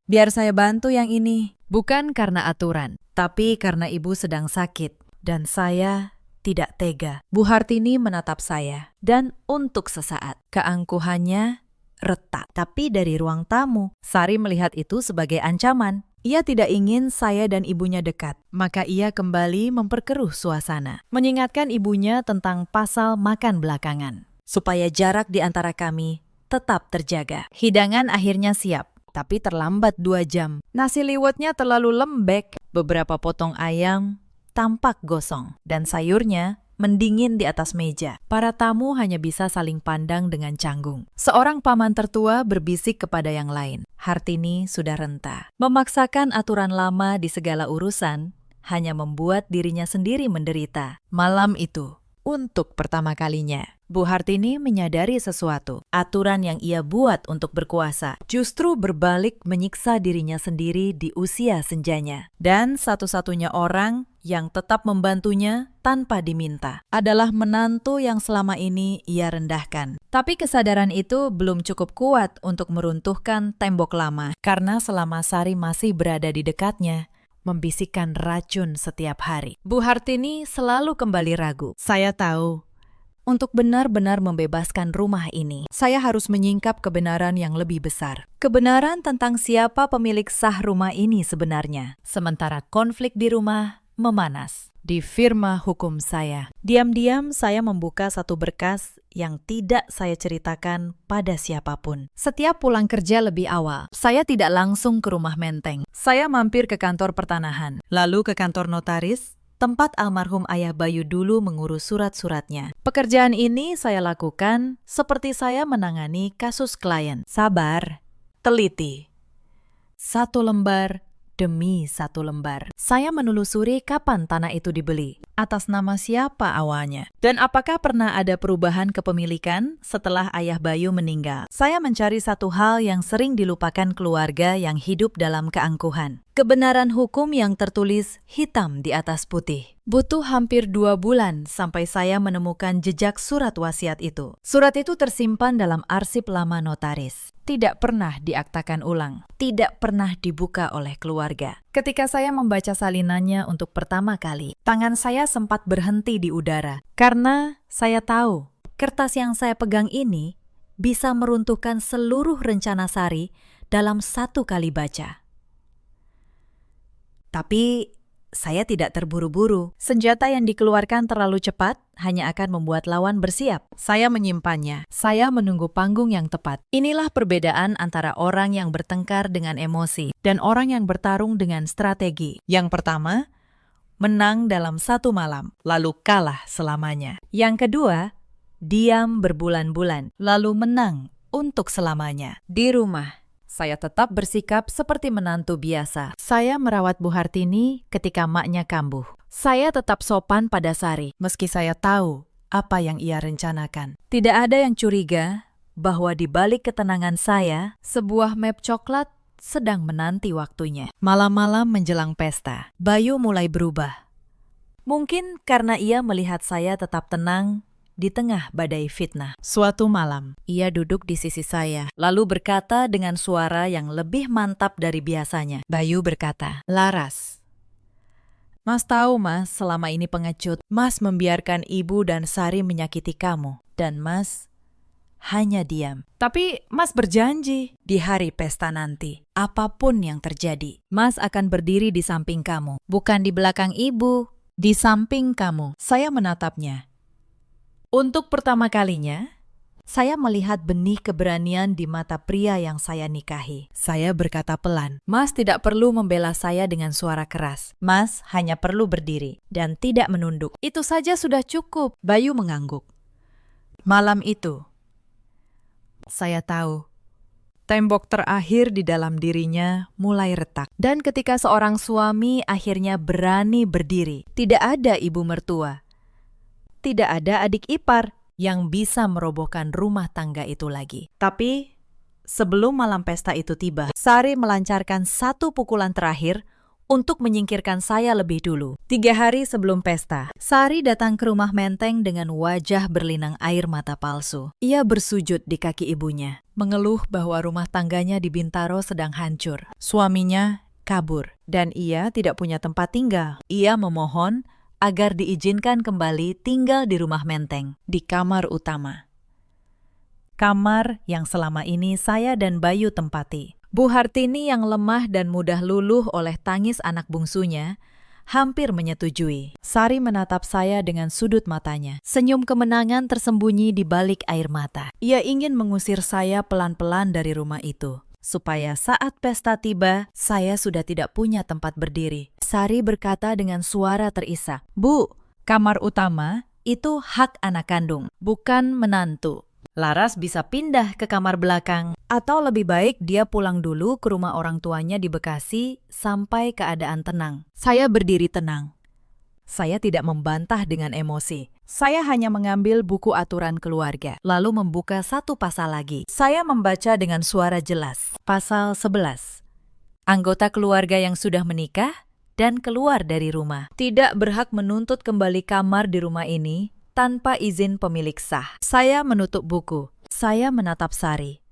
Biar saya bantu yang ini. Bukan karena aturan, tapi karena ibu sedang sakit, dan saya tidak tega. Bu Hartini menatap saya, dan untuk sesaat, keangkuhannya retak. Tapi dari ruang tamu, Sari melihat itu sebagai ancaman. Ia tidak ingin saya dan ibunya dekat, maka ia kembali memperkeruh suasana, mengingatkan ibunya tentang pasal makan belakangan, supaya jarak di antara kami tetap terjaga. Hidangan akhirnya siap, tapi terlambat 2 jam. Nasi liwetnya terlalu lembek, beberapa potong ayam tampak gosong, dan sayurnya mendingin di atas meja. Para tamu hanya bisa saling pandang dengan canggung. Seorang paman tertua berbisik kepada yang lain. Hartini sudah renta. Memaksakan aturan lama di segala urusan hanya membuat dirinya sendiri menderita. Malam itu, untuk pertama kalinya, Bu Hartini menyadari sesuatu. Aturan yang ia buat untuk berkuasa justru berbalik menyiksa dirinya sendiri di usia senjanya. Dan satu-satunya orang yang tetap membantunya tanpa diminta adalah menantu yang selama ini ia rendahkan. Tapi kesadaran itu belum cukup kuat untuk meruntuhkan tembok lama, karena selama Sari masih berada di dekatnya, membisikkan racun setiap hari. Bu Hartini selalu kembali ragu. Saya tahu, untuk benar-benar membebaskan rumah ini, saya harus menyingkap kebenaran yang lebih besar. Kebenaran tentang siapa pemilik sah rumah ini sebenarnya. Sementara konflik di rumah memanas di firma hukum saya. Diam-diam saya membuka satu berkas yang tidak saya ceritakan pada siapapun. Setiap pulang kerja lebih awal, saya tidak langsung ke Rumah Menteng. Saya mampir ke kantor pertanahan, lalu ke kantor notaris, tempat almarhum ayah Bayu dulu mengurus surat-suratnya. Pekerjaan ini saya lakukan seperti saya menangani kasus klien. Sabar, teliti. 1 lembar demi 1 lembar. Saya menelusuri kapan tanah itu dibeli, atas nama siapa awalnya, dan apakah pernah ada perubahan kepemilikan setelah ayah Bayu meninggal. Saya mencari satu hal yang sering dilupakan keluarga yang hidup dalam keangkuhan. Kebenaran hukum yang tertulis hitam di atas putih. Butuh hampir 2 bulan sampai saya menemukan jejak surat wasiat itu. Surat itu tersimpan dalam arsip lama notaris. Tidak pernah diaktakan ulang. Tidak pernah dibuka oleh keluarga. Ketika saya membaca salinannya untuk pertama kali, tangan saya sempat berhenti di udara. Karena saya tahu, kertas yang saya pegang ini bisa meruntuhkan seluruh rencana Sari dalam 1 kali baca. Tapi saya tidak terburu-buru. Senjata yang dikeluarkan terlalu cepat hanya akan membuat lawan bersiap. Saya menyimpannya. Saya menunggu panggung yang tepat. Inilah perbedaan antara orang yang bertengkar dengan emosi dan orang yang bertarung dengan strategi. Yang pertama, menang dalam 1 malam, lalu kalah selamanya. Yang kedua, diam berbulan-bulan, lalu menang untuk selamanya. Di rumah, saya tetap bersikap seperti menantu biasa. Saya merawat Bu Hartini ketika maknya kambuh. Saya tetap sopan pada Sari, meski saya tahu apa yang ia rencanakan. Tidak ada yang curiga bahwa di balik ketenangan saya, sebuah map coklat sedang menanti waktunya. Malam-malam menjelang pesta, Bayu mulai berubah. Mungkin karena ia melihat saya tetap tenang di tengah badai fitnah. Suatu malam, ia duduk di sisi saya, lalu berkata dengan suara yang lebih mantap dari biasanya. Bayu berkata, "Laras, Mas tahu Mas, selama ini pengecut. Mas membiarkan Ibu dan Sari menyakiti kamu. Dan Mas hanya diam. Tapi Mas berjanji di hari pesta nanti, apapun yang terjadi, Mas akan berdiri di samping kamu. Bukan di belakang Ibu, di samping kamu." Saya menatapnya. Untuk pertama kalinya, saya melihat benih keberanian di mata pria yang saya nikahi. Saya berkata pelan, "Mas tidak perlu membela saya dengan suara keras. Mas hanya perlu berdiri dan tidak menunduk. Itu saja sudah cukup." Bayu mengangguk. Malam itu, saya tahu tembok terakhir di dalam dirinya mulai retak. Dan ketika seorang suami akhirnya berani berdiri, tidak ada ibu mertua, tidak ada adik ipar yang bisa merobohkan rumah tangga itu lagi. Tapi sebelum malam pesta itu tiba, Sari melancarkan satu pukulan terakhir untuk menyingkirkan saya lebih dulu. 3 hari sebelum pesta, Sari datang ke rumah Menteng dengan wajah berlinang air mata palsu. Ia bersujud di kaki ibunya, mengeluh bahwa rumah tangganya di Bintaro sedang hancur. Suaminya kabur dan ia tidak punya tempat tinggal. Ia memohon agar diizinkan kembali tinggal di rumah Menteng, di kamar utama. Kamar yang selama ini saya dan Bayu tempati. Bu Hartini yang lemah dan mudah luluh oleh tangis anak bungsunya, hampir menyetujui. Sari menatap saya dengan sudut matanya. Senyum kemenangan tersembunyi di balik air mata. Ia ingin mengusir saya pelan-pelan dari rumah itu, supaya saat pesta tiba, saya sudah tidak punya tempat berdiri. Sari berkata dengan suara terisak, "Bu, kamar utama itu hak anak kandung, bukan menantu. Laras bisa pindah ke kamar belakang, atau lebih baik dia pulang dulu ke rumah orang tuanya di Bekasi sampai keadaan tenang." Saya berdiri tenang. Saya tidak membantah dengan emosi. Saya hanya mengambil buku aturan keluarga, lalu membuka satu pasal lagi. Saya membaca dengan suara jelas. Pasal 11. Anggota keluarga yang sudah menikah dan keluar dari rumah tidak berhak menuntut kembali kamar di rumah ini tanpa izin pemilik sah. Saya menutup buku. Saya menatap Sari.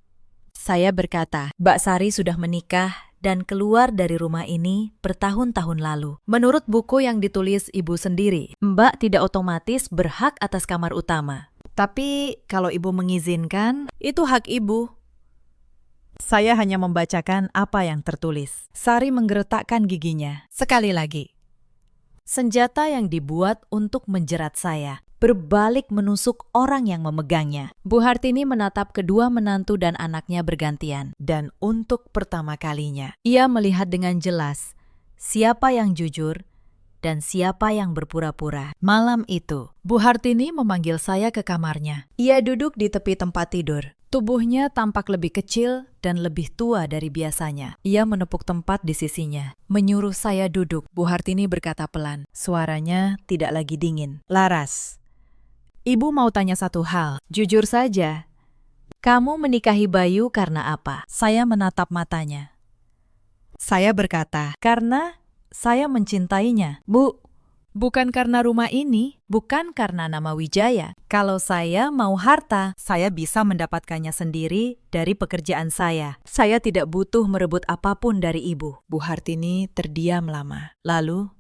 Saya berkata, "Mbak Sari sudah menikah dan keluar dari rumah ini bertahun-tahun lalu. Menurut buku yang ditulis ibu sendiri, Mbak tidak otomatis berhak atas kamar utama. Tapi kalau ibu mengizinkan, itu hak ibu." Saya hanya membacakan apa yang tertulis. Sari menggeretakkan giginya. Sekali lagi, senjata yang dibuat untuk menjerat saya berbalik menusuk orang yang memegangnya. Bu Hartini menatap kedua menantu dan anaknya bergantian. Dan untuk pertama kalinya, ia melihat dengan jelas siapa yang jujur dan siapa yang berpura-pura. Malam itu, Bu Hartini memanggil saya ke kamarnya. Ia duduk di tepi tempat tidur. Tubuhnya tampak lebih kecil dan lebih tua dari biasanya. Ia menepuk tempat di sisinya, menyuruh saya duduk. Bu Hartini berkata pelan, suaranya tidak lagi dingin. "Laras, Ibu mau tanya satu hal. Jujur saja, kamu menikahi Bayu karena apa?" Saya menatap matanya. Saya berkata, "Karena saya mencintainya." "Bu, bukan karena rumah ini, bukan karena nama Wijaya. Kalau saya mau harta, saya bisa mendapatkannya sendiri dari pekerjaan saya. Saya tidak butuh merebut apapun dari ibu." Bu Hartini terdiam lama. Lalu,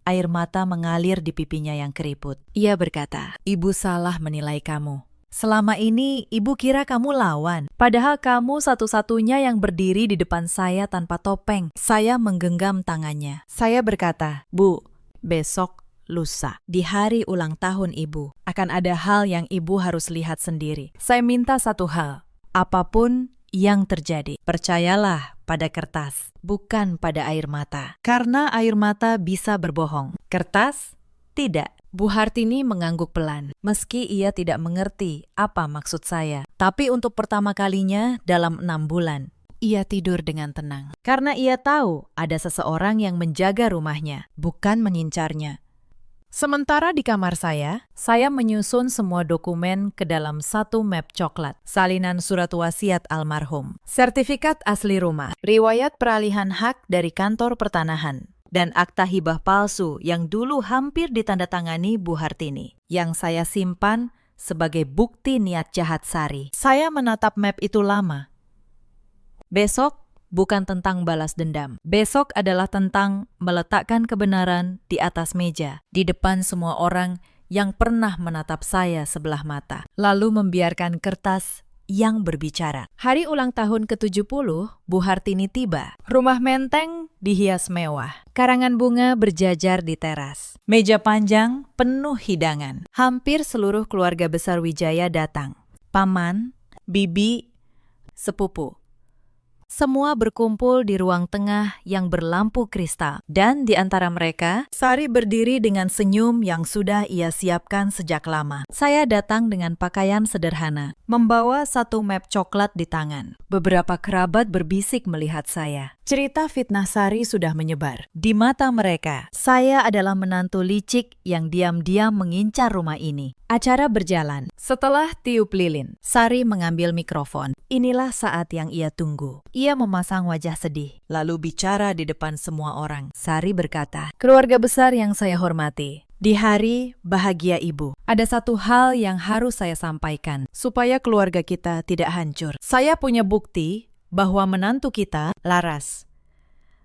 air mata mengalir di pipinya yang keriput. Ia berkata, "Ibu salah menilai kamu. Selama ini ibu kira kamu lawan, padahal kamu satu-satunya yang berdiri di depan saya tanpa topeng." Saya menggenggam tangannya. Saya berkata, "Bu, besok lusa, di hari ulang tahun ibu, akan ada hal yang ibu harus lihat sendiri. Saya minta satu hal, apapun yang terjadi, percayalah pada kertas, bukan pada air mata. Karena air mata bisa berbohong. Kertas, tidak." Bu Hartini mengangguk pelan, meski ia tidak mengerti apa maksud saya. Tapi untuk pertama kalinya dalam 6 bulan, ia tidur dengan tenang. Karena ia tahu ada seseorang yang menjaga rumahnya, bukan mengincarnya. Sementara di kamar saya menyusun semua dokumen ke dalam satu map coklat, salinan surat wasiat almarhum, sertifikat asli rumah, riwayat peralihan hak dari kantor pertanahan, dan akta hibah palsu yang dulu hampir ditandatangani Bu Hartini, yang saya simpan sebagai bukti niat jahat Sari. Saya menatap map itu lama. Besok bukan tentang balas dendam. Besok adalah tentang meletakkan kebenaran di atas meja, di depan semua orang yang pernah menatap saya sebelah mata, lalu membiarkan kertas yang berbicara. Hari ulang tahun ke-70, Bu Hartini tiba. Rumah menteng dihias mewah. Karangan bunga berjajar di teras. Meja panjang penuh hidangan. Hampir seluruh keluarga besar Wijaya datang. Paman, bibi, sepupu. Semua berkumpul di ruang tengah yang berlampu kristal. Dan di antara mereka, Sari berdiri dengan senyum yang sudah ia siapkan sejak lama. Saya datang dengan pakaian sederhana, membawa satu map coklat di tangan. Beberapa kerabat berbisik melihat saya. Cerita fitnah Sari sudah menyebar. Di mata mereka, saya adalah menantu licik yang diam-diam mengincar rumah ini. Acara berjalan. Setelah tiup lilin, Sari mengambil mikrofon. Inilah saat yang ia tunggu. Ia memasang wajah sedih, lalu bicara di depan semua orang. Sari berkata, "Keluarga besar yang saya hormati, di hari bahagia ibu, ada satu hal yang harus saya sampaikan, supaya keluarga kita tidak hancur. Saya punya bukti bahwa menantu kita, Laras,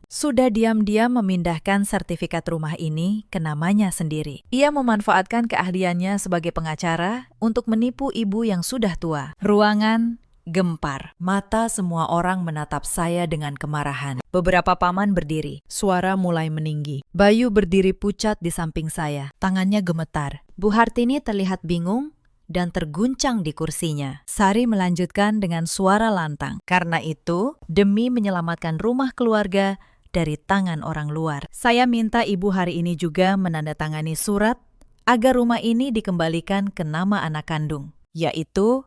sudah diam-diam memindahkan sertifikat rumah ini ke namanya sendiri. Ia memanfaatkan keahliannya sebagai pengacara untuk menipu ibu yang sudah tua." Ruangan gempar. Mata semua orang menatap saya dengan kemarahan. Beberapa paman berdiri. Suara mulai meninggi. Bayu berdiri pucat di samping saya. Tangannya gemetar. Bu Hartini terlihat bingung dan terguncang di kursinya. Sari melanjutkan dengan suara lantang. Karena itu, demi menyelamatkan rumah keluarga dari tangan orang luar, saya minta ibu hari ini juga menandatangani surat agar rumah ini dikembalikan ke nama anak kandung, yaitu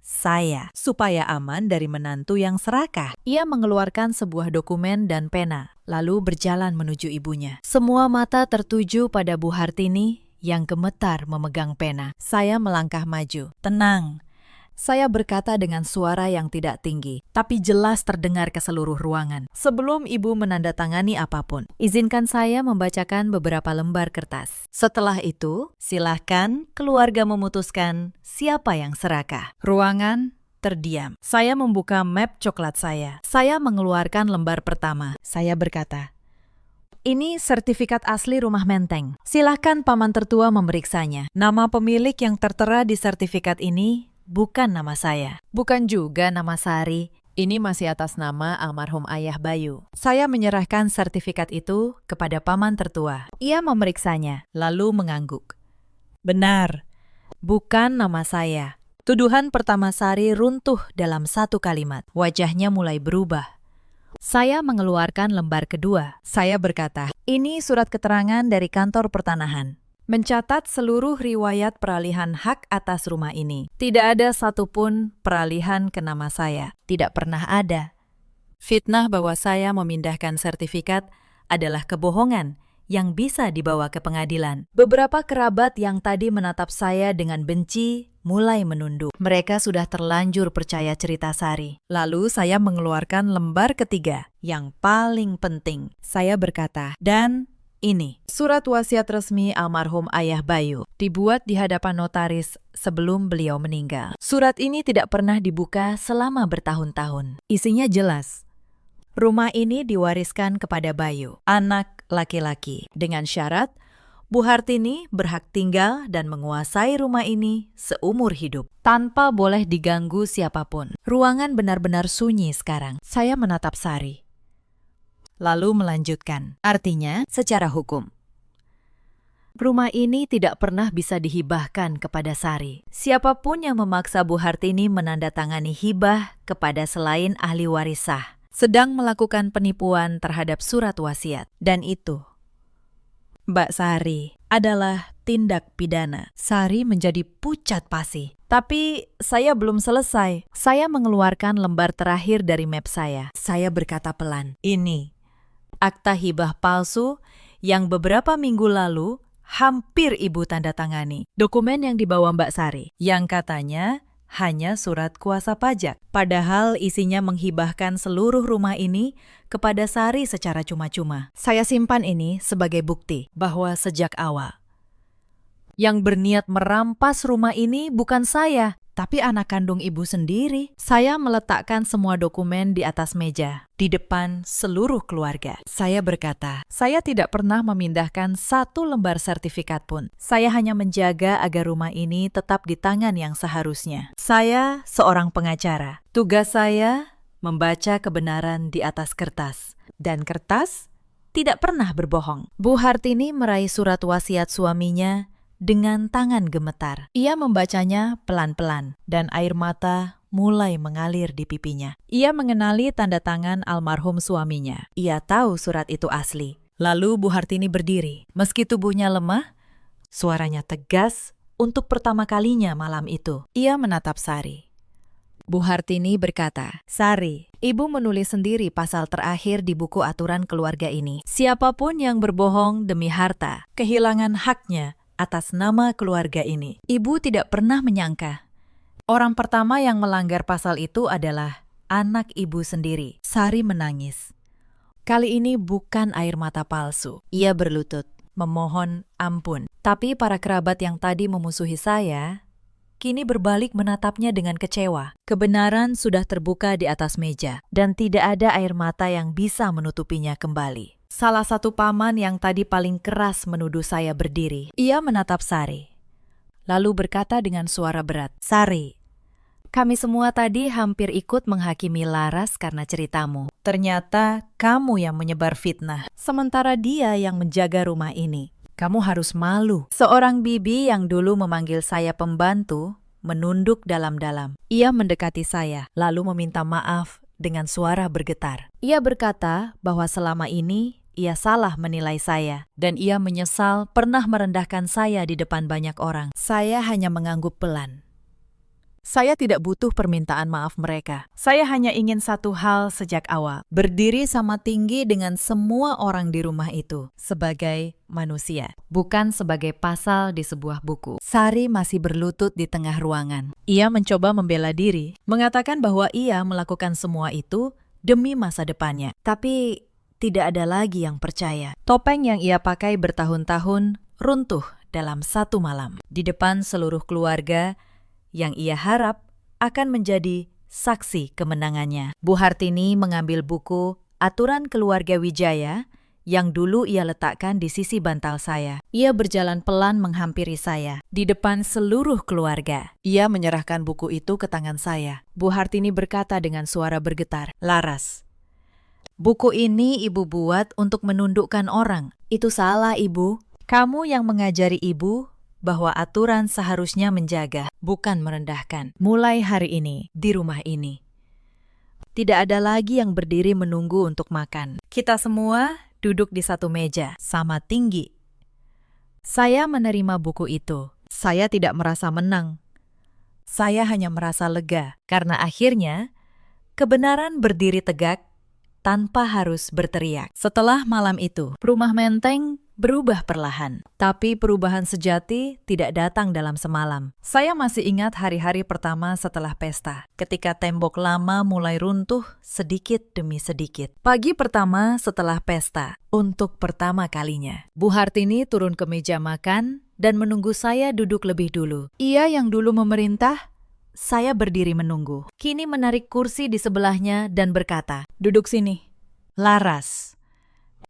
saya, supaya aman dari menantu yang serakah. Ia mengeluarkan sebuah dokumen dan pena, lalu berjalan menuju ibunya. Semua mata tertuju pada Bu Hartini yang gemetar memegang pena. Saya melangkah maju. "Tenang," saya berkata dengan suara yang tidak tinggi, tapi jelas terdengar ke seluruh ruangan. "Sebelum ibu menandatangani apapun, izinkan saya membacakan beberapa lembar kertas. Setelah itu, silahkan keluarga memutuskan siapa yang serakah." Ruangan terdiam. Saya membuka map coklat saya. Saya mengeluarkan lembar pertama. Saya berkata, "Ini sertifikat asli rumah menteng. Silahkan paman tertua memeriksanya. Nama pemilik yang tertera di sertifikat ini bukan nama saya, bukan juga nama Sari. Ini masih atas nama almarhum ayah Bayu." Saya menyerahkan sertifikat itu kepada paman tertua. Ia memeriksanya, lalu mengangguk. "Benar, bukan nama saya." Tuduhan pertama Sari runtuh dalam satu kalimat. Wajahnya mulai berubah. Saya mengeluarkan lembar kedua. Saya berkata, "Ini surat keterangan dari kantor pertanahan. Mencatat seluruh riwayat peralihan hak atas rumah ini. Tidak ada satupun peralihan ke nama saya. Tidak pernah ada. Fitnah bahwa saya memindahkan sertifikat adalah kebohongan yang bisa dibawa ke pengadilan." Beberapa kerabat yang tadi menatap saya dengan benci mulai menunduk. Mereka sudah terlanjur percaya cerita Sari. Lalu saya mengeluarkan lembar ketiga, yang paling penting. Saya berkata, "Dan ini, surat wasiat resmi almarhum ayah Bayu, dibuat di hadapan notaris sebelum beliau meninggal. Surat ini tidak pernah dibuka selama bertahun-tahun. Isinya jelas. Rumah ini diwariskan kepada Bayu, anak laki-laki, dengan syarat Bu Hartini berhak tinggal dan menguasai rumah ini seumur hidup, tanpa boleh diganggu siapapun." Ruangan benar-benar sunyi sekarang. Saya menatap Sari, lalu melanjutkan. "Artinya, secara hukum, rumah ini tidak pernah bisa dihibahkan kepada Sari. Siapapun yang memaksa Bu Hartini menandatangani hibah kepada selain ahli waris sah, sedang melakukan penipuan terhadap surat wasiat. Dan itu, Mbak Sari, adalah tindak pidana. Sari menjadi pucat pasi. Tapi saya belum selesai. Saya mengeluarkan lembar terakhir dari map saya. Saya berkata pelan, "Ini akta hibah palsu yang beberapa minggu lalu hampir Ibu tanda tangani. Dokumen yang dibawa Mbak Sari, yang katanya hanya surat kuasa pajak. Padahal isinya menghibahkan seluruh rumah ini kepada Sari secara cuma-cuma. Saya simpan ini sebagai bukti bahwa sejak awal yang berniat merampas rumah ini bukan saya, tapi anak kandung Ibu sendiri." Saya meletakkan semua dokumen di atas meja, di depan seluruh keluarga. Saya berkata, saya tidak pernah memindahkan satu lembar sertifikat pun. Saya hanya menjaga agar rumah ini tetap di tangan yang seharusnya. Saya seorang pengacara. Tugas saya membaca kebenaran di atas kertas. Dan kertas tidak pernah berbohong. Bu Hartini meraih surat wasiat suaminya dengan tangan gemetar. Ia membacanya pelan-pelan, dan air mata mulai mengalir di pipinya. Ia mengenali tanda tangan almarhum suaminya. Ia tahu surat itu asli. Lalu Bu Hartini berdiri. Meski tubuhnya lemah, suaranya tegas untuk pertama kalinya malam itu. Ia menatap Sari. Bu Hartini berkata, "Sari, Ibu menulis sendiri pasal terakhir di buku aturan keluarga ini. Siapapun yang berbohong demi harta, kehilangan haknya atas nama keluarga ini." Ibu tidak pernah menyangka orang pertama yang melanggar pasal itu adalah anak Ibu sendiri. Sari menangis. Kali ini bukan air mata palsu. Ia berlutut, memohon ampun. Tapi para kerabat yang tadi memusuhi saya, kini berbalik menatapnya dengan kecewa. Kebenaran sudah terbuka di atas meja, dan tidak ada air mata yang bisa menutupinya kembali. Salah satu paman yang tadi paling keras menuduh saya berdiri. Ia menatap Sari, lalu berkata dengan suara berat, "Sari, kami semua tadi hampir ikut menghakimi Laras karena ceritamu. Ternyata kamu yang menyebar fitnah, sementara dia yang menjaga rumah ini. Kamu harus malu." Seorang bibi yang dulu memanggil saya pembantu menunduk dalam-dalam. Ia mendekati saya, lalu meminta maaf dengan suara bergetar. Ia berkata bahwa selama ini ia salah menilai saya, dan ia menyesal pernah merendahkan saya di depan banyak orang. Saya hanya mengangguk pelan. Saya tidak butuh permintaan maaf mereka. Saya hanya ingin satu hal sejak awal, berdiri sama tinggi dengan semua orang di rumah itu, sebagai manusia, bukan sebagai pasal di sebuah buku. Sari masih berlutut di tengah ruangan. Ia mencoba membela diri, mengatakan bahwa ia melakukan semua itu demi masa depannya. Tapi tidak ada lagi yang percaya. Topeng yang ia pakai bertahun-tahun runtuh dalam satu malam. Di depan seluruh keluarga yang ia harap akan menjadi saksi kemenangannya. Bu Hartini mengambil buku Aturan Keluarga Wijaya yang dulu ia letakkan di sisi bantal saya. Ia berjalan pelan menghampiri saya di depan seluruh keluarga. Ia menyerahkan buku itu ke tangan saya. Bu Hartini berkata dengan suara bergetar, "Laras, buku ini Ibu buat untuk menundukkan orang. Itu salah, Ibu. Kamu yang mengajari Ibu bahwa aturan seharusnya menjaga, bukan merendahkan. Mulai hari ini, di rumah ini, tidak ada lagi yang berdiri menunggu untuk makan. Kita semua duduk di satu meja, sama tinggi." Saya menerima buku itu. Saya tidak merasa menang. Saya hanya merasa lega, karena akhirnya kebenaran berdiri tegak tanpa harus berteriak. Setelah malam itu, rumah Menteng berubah perlahan. Tapi perubahan sejati tidak datang dalam semalam. Saya masih ingat hari-hari pertama setelah pesta, ketika tembok lama mulai runtuh sedikit demi sedikit. Pagi pertama setelah pesta, untuk pertama kalinya, Bu Hartini turun ke meja makan dan menunggu saya duduk lebih dulu. Ia yang dulu memerintah, saya berdiri menunggu. Kini menarik kursi di sebelahnya dan berkata, "Duduk sini, Laras."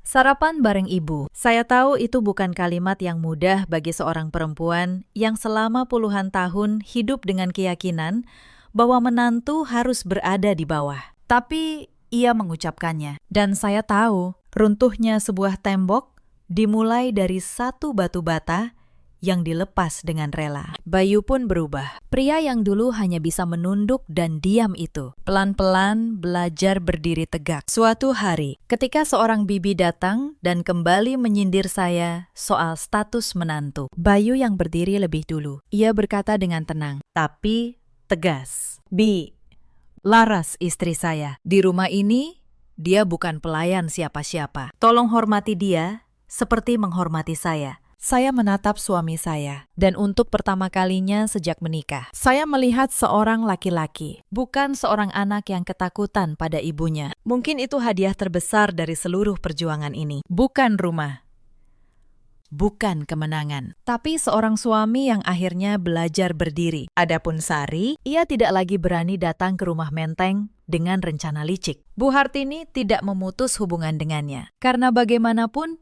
Sarapan bareng Ibu. Saya tahu itu bukan kalimat yang mudah bagi seorang perempuan yang selama puluhan tahun hidup dengan keyakinan bahwa menantu harus berada di bawah. Tapi ia mengucapkannya. Dan saya tahu runtuhnya sebuah tembok dimulai dari satu batu bata yang dilepas dengan rela. Bayu pun berubah. Pria yang dulu hanya bisa menunduk dan diam itu pelan-pelan belajar berdiri tegak. Suatu hari, ketika seorang bibi datang dan kembali menyindir saya soal status menantu, Bayu yang berdiri lebih dulu. Ia berkata dengan tenang, tapi tegas, "Bi, Laras istri saya. Di rumah ini, dia bukan pelayan siapa-siapa. Tolong hormati dia seperti menghormati saya." Saya menatap suami saya, dan untuk pertama kalinya sejak menikah, saya melihat seorang laki-laki, bukan seorang anak yang ketakutan pada ibunya. Mungkin itu hadiah terbesar dari seluruh perjuangan ini. Bukan rumah, bukan kemenangan, tapi seorang suami yang akhirnya belajar berdiri. Adapun Sari, ia tidak lagi berani datang ke rumah Menteng dengan rencana licik. Bu Hartini tidak memutus hubungan dengannya, karena bagaimanapun,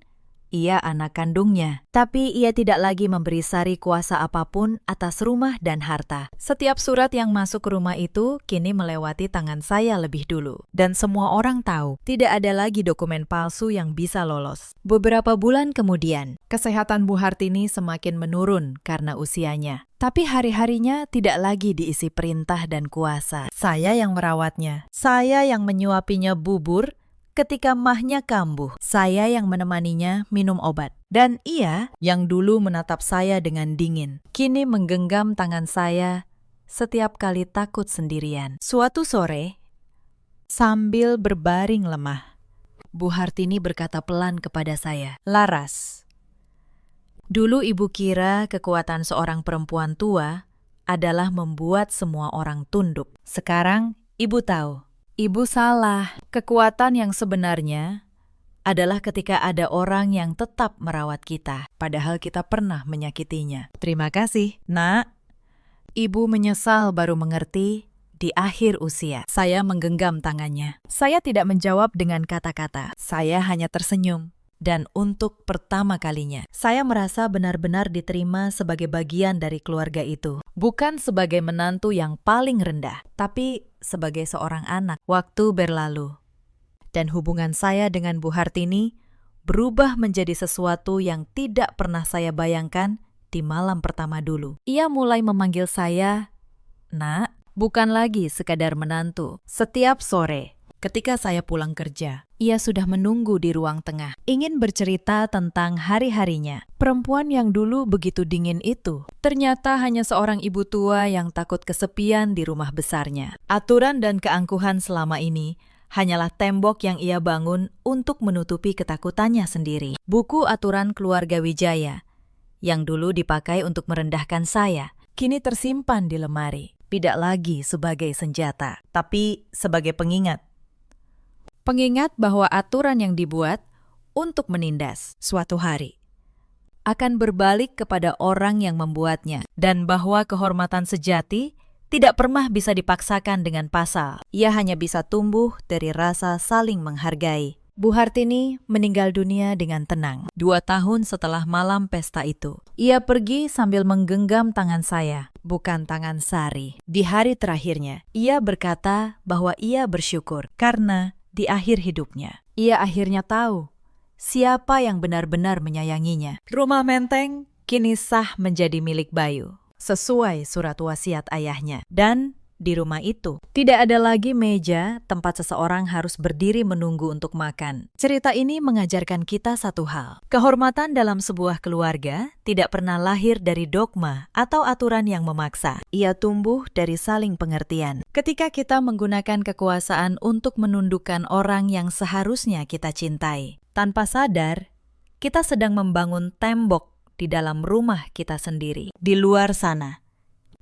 ia anak kandungnya, tapi ia tidak lagi memberi Sari kuasa apapun atas rumah dan harta. Setiap surat yang masuk ke rumah itu kini melewati tangan saya lebih dulu. Dan semua orang tahu, tidak ada lagi dokumen palsu yang bisa lolos. Beberapa bulan kemudian, kesehatan Bu Hartini semakin menurun karena usianya. Tapi hari-harinya tidak lagi diisi perintah dan kuasa. Saya yang merawatnya, saya yang menyuapinya bubur, ketika mahnya kambuh, saya yang menemaninya minum obat. Dan ia yang dulu menatap saya dengan dingin, kini menggenggam tangan saya setiap kali takut sendirian. Suatu sore, sambil berbaring lemah, Bu Hartini berkata pelan kepada saya, "Laras, dulu ibu kira kekuatan seorang perempuan tua adalah membuat semua orang tunduk. Sekarang ibu tahu. Ibu salah. Kekuatan yang sebenarnya adalah ketika ada orang yang tetap merawat kita, padahal kita pernah menyakitinya." Terima kasih, Nak. Ibu menyesal baru mengerti di akhir usia. Saya menggenggam tangannya. Saya tidak menjawab dengan kata-kata. Saya hanya tersenyum. Dan untuk pertama kalinya, saya merasa benar-benar diterima sebagai bagian dari keluarga itu. Bukan sebagai menantu yang paling rendah, tapi sebagai seorang anak. Waktu berlalu, dan hubungan saya dengan Bu Hartini berubah menjadi sesuatu yang tidak pernah saya bayangkan di malam pertama dulu. Ia mulai memanggil saya, "Nak," bukan lagi sekadar menantu. Setiap sore, ketika saya pulang kerja, ia sudah menunggu di ruang tengah, ingin bercerita tentang hari-harinya. Perempuan yang dulu begitu dingin itu, ternyata hanya seorang ibu tua yang takut kesepian di rumah besarnya. Aturan dan keangkuhan selama ini hanyalah tembok yang ia bangun untuk menutupi ketakutannya sendiri. Buku aturan keluarga Wijaya, yang dulu dipakai untuk merendahkan saya, kini tersimpan di lemari. Tidak lagi sebagai senjata, tapi sebagai pengingat. Pengingat bahwa aturan yang dibuat untuk menindas suatu hari akan berbalik kepada orang yang membuatnya, dan bahwa kehormatan sejati tidak pernah bisa dipaksakan dengan pasal. Ia hanya bisa tumbuh dari rasa saling menghargai. Bu Hartini meninggal dunia dengan tenang 2 tahun setelah malam pesta itu. Ia pergi sambil menggenggam tangan saya, bukan tangan Sari. Di hari terakhirnya, ia berkata bahwa ia bersyukur karena di akhir hidupnya, ia akhirnya tahu siapa yang benar-benar menyayanginya. Rumah Menteng kini sah menjadi milik Bayu, sesuai surat wasiat ayahnya. Dan di rumah itu, tidak ada lagi meja tempat seseorang harus berdiri menunggu untuk makan. Cerita ini mengajarkan kita satu hal. Kehormatan dalam sebuah keluarga tidak pernah lahir dari dogma atau aturan yang memaksa. Ia tumbuh dari saling pengertian. Ketika kita menggunakan kekuasaan untuk menundukkan orang yang seharusnya kita cintai, tanpa sadar, kita sedang membangun tembok di dalam rumah kita sendiri. Di luar sana,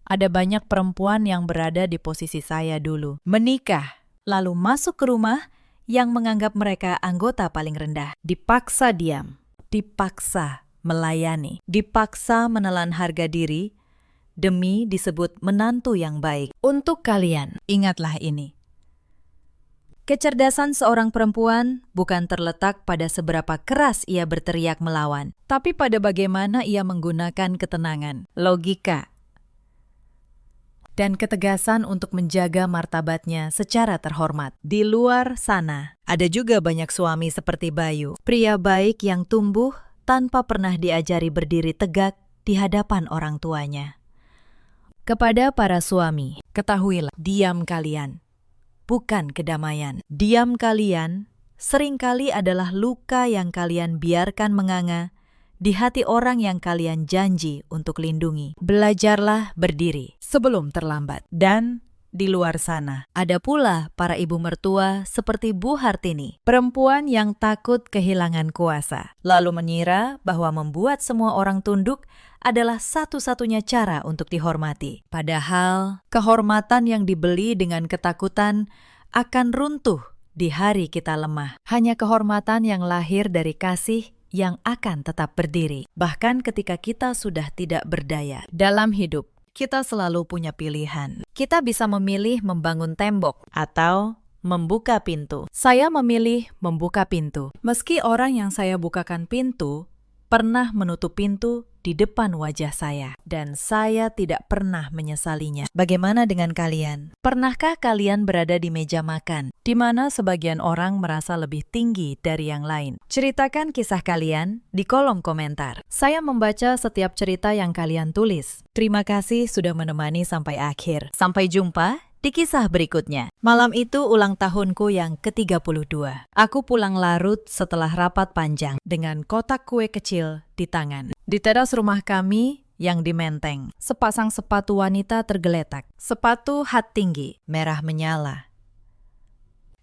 ada banyak perempuan yang berada di posisi saya dulu. Menikah, lalu masuk ke rumah yang menganggap mereka anggota paling rendah. Dipaksa diam, dipaksa melayani, dipaksa menelan harga diri demi disebut menantu yang baik. Untuk kalian, ingatlah ini. Kecerdasan seorang perempuan bukan terletak pada seberapa keras ia berteriak melawan, tapi pada bagaimana ia menggunakan ketenangan, logika, dan ketegasan untuk menjaga martabatnya secara terhormat. Di luar sana, ada juga banyak suami seperti Bayu, pria baik yang tumbuh tanpa pernah diajari berdiri tegak di hadapan orang tuanya. Kepada para suami, ketahuilah, diam kalian, bukan kedamaian. Diam kalian seringkali adalah luka yang kalian biarkan menganga di hati orang yang kalian janji untuk lindungi. Belajarlah berdiri sebelum terlambat. Dan di luar sana, ada pula para ibu mertua seperti Bu Hartini, perempuan yang takut kehilangan kuasa, lalu mengira bahwa membuat semua orang tunduk adalah satu-satunya cara untuk dihormati. Padahal, kehormatan yang dibeli dengan ketakutan akan runtuh di hari kita lemah. Hanya kehormatan yang lahir dari kasih yang akan tetap berdiri, bahkan ketika kita sudah tidak berdaya. Dalam hidup, kita selalu punya pilihan. Kita bisa memilih membangun tembok atau membuka pintu. Saya memilih membuka pintu. Meski orang yang saya bukakan pintu pernah menutup pintu di depan wajah saya, dan saya tidak pernah menyesalinya. Bagaimana dengan kalian? Pernahkah kalian berada di meja makan, di mana sebagian orang merasa lebih tinggi dari yang lain? Ceritakan kisah kalian di kolom komentar. Saya membaca setiap cerita yang kalian tulis. Terima kasih sudah menemani sampai akhir. Sampai jumpa di kisah berikutnya. Malam itu ulang tahunku yang ke-32. Aku pulang larut setelah rapat panjang dengan kotak kue kecil di tangan. Di teras rumah kami yang di Menteng, sepasang sepatu wanita tergeletak. Sepatu hat tinggi, merah menyala.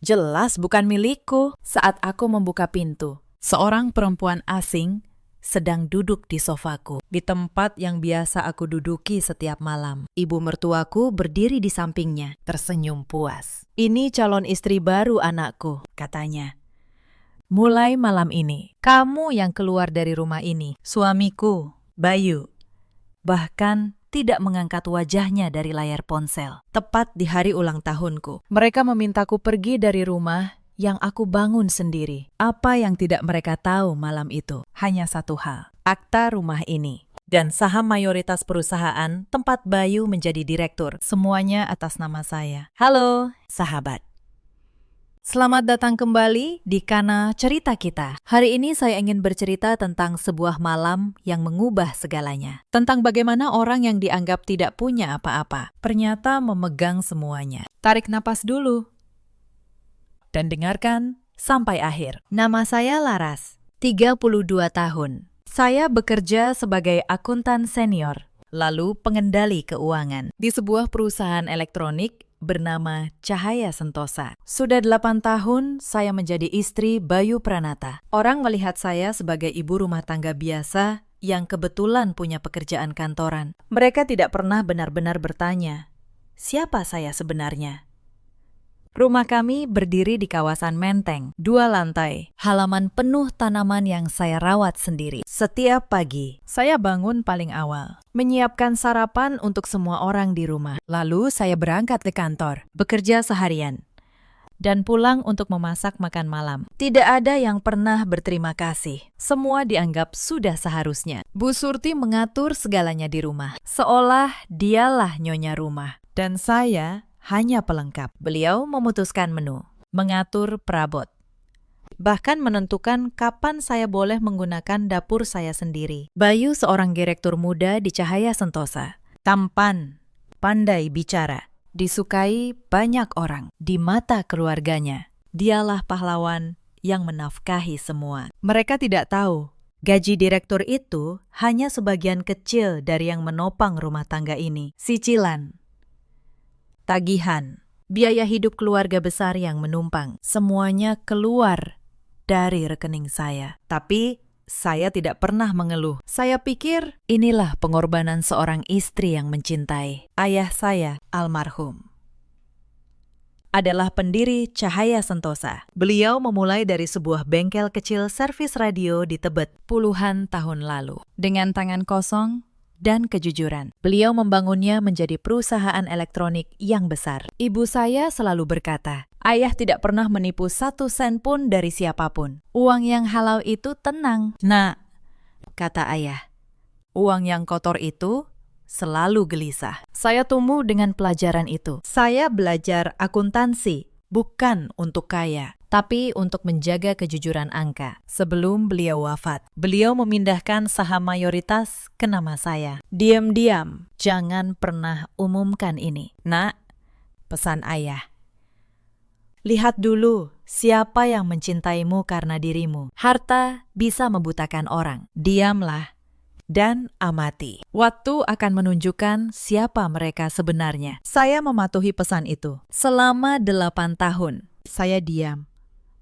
Jelas bukan milikku. Saat aku membuka pintu, seorang perempuan asing sedang duduk di sofaku, di tempat yang biasa aku duduki setiap malam. Ibu mertuaku berdiri di sampingnya, tersenyum puas. "Ini calon istri baru anakku," katanya. "Mulai malam ini, kamu yang keluar dari rumah ini." Suamiku, Bayu, bahkan tidak mengangkat wajahnya dari layar ponsel. Tepat di hari ulang tahunku, mereka memintaku pergi dari rumah yang aku bangun sendiri. Apa yang tidak mereka tahu malam itu? Hanya satu hal, akta rumah ini dan saham mayoritas perusahaan tempat Bayu menjadi direktur. Semuanya atas nama saya. Halo, sahabat. Selamat datang kembali di Kana Cerita Kita. Hari ini saya ingin bercerita tentang sebuah malam yang mengubah segalanya. Tentang bagaimana orang yang dianggap tidak punya apa-apa ternyata memegang semuanya. Tarik napas dulu dan dengarkan sampai akhir. Nama saya Laras, 32 tahun. Saya bekerja sebagai akuntan senior, lalu pengendali keuangan di sebuah perusahaan elektronik bernama Cahaya Sentosa. Sudah 8 tahun saya menjadi istri Bayu Pranata. Orang melihat saya sebagai ibu rumah tangga biasa yang kebetulan punya pekerjaan kantoran. Mereka tidak pernah benar-benar bertanya, siapa saya sebenarnya? Rumah kami berdiri di kawasan Menteng, 2 lantai, halaman penuh tanaman yang saya rawat sendiri. Setiap pagi, saya bangun paling awal, menyiapkan sarapan untuk semua orang di rumah. Lalu saya berangkat ke kantor, bekerja seharian, dan pulang untuk memasak makan malam. Tidak ada yang pernah berterima kasih. Semua dianggap sudah seharusnya. Bu Surti mengatur segalanya di rumah, seolah dialah nyonya rumah. Dan saya hanya pelengkap. Beliau memutuskan menu, mengatur perabot, bahkan menentukan kapan saya boleh menggunakan dapur saya sendiri. Bayu seorang direktur muda di Cahaya Sentosa. Tampan, pandai bicara, disukai banyak orang. Di mata keluarganya, dialah pahlawan yang menafkahi semua. Mereka tidak tahu, gaji direktur itu hanya sebagian kecil dari yang menopang rumah tangga ini. Cicilan, tagihan, biaya hidup keluarga besar yang menumpang, semuanya keluar dari rekening saya. Tapi saya tidak pernah mengeluh. Saya pikir inilah pengorbanan seorang istri yang mencintai. Ayah saya, almarhum, adalah pendiri Cahaya Sentosa. Beliau memulai dari sebuah bengkel kecil servis radio di Tebet puluhan tahun lalu. Dengan tangan kosong dan kejujuran, beliau membangunnya menjadi perusahaan elektronik yang besar. Ibu saya selalu berkata, ayah tidak pernah menipu 1 sen pun dari siapapun. Uang yang halal itu tenang. Nah, kata ayah, uang yang kotor itu selalu gelisah. Saya tumbuh dengan pelajaran itu. Saya belajar akuntansi, bukan untuk kaya, tapi untuk menjaga kejujuran angka. Sebelum beliau wafat, beliau memindahkan saham mayoritas ke nama saya. Diam-diam, jangan pernah umumkan ini. Nak, pesan ayah. Lihat dulu siapa yang mencintaimu karena dirimu. Harta bisa membutakan orang. Diamlah dan amati. Waktu akan menunjukkan siapa mereka sebenarnya. Saya mematuhi pesan itu. Selama 8 tahun, saya diam.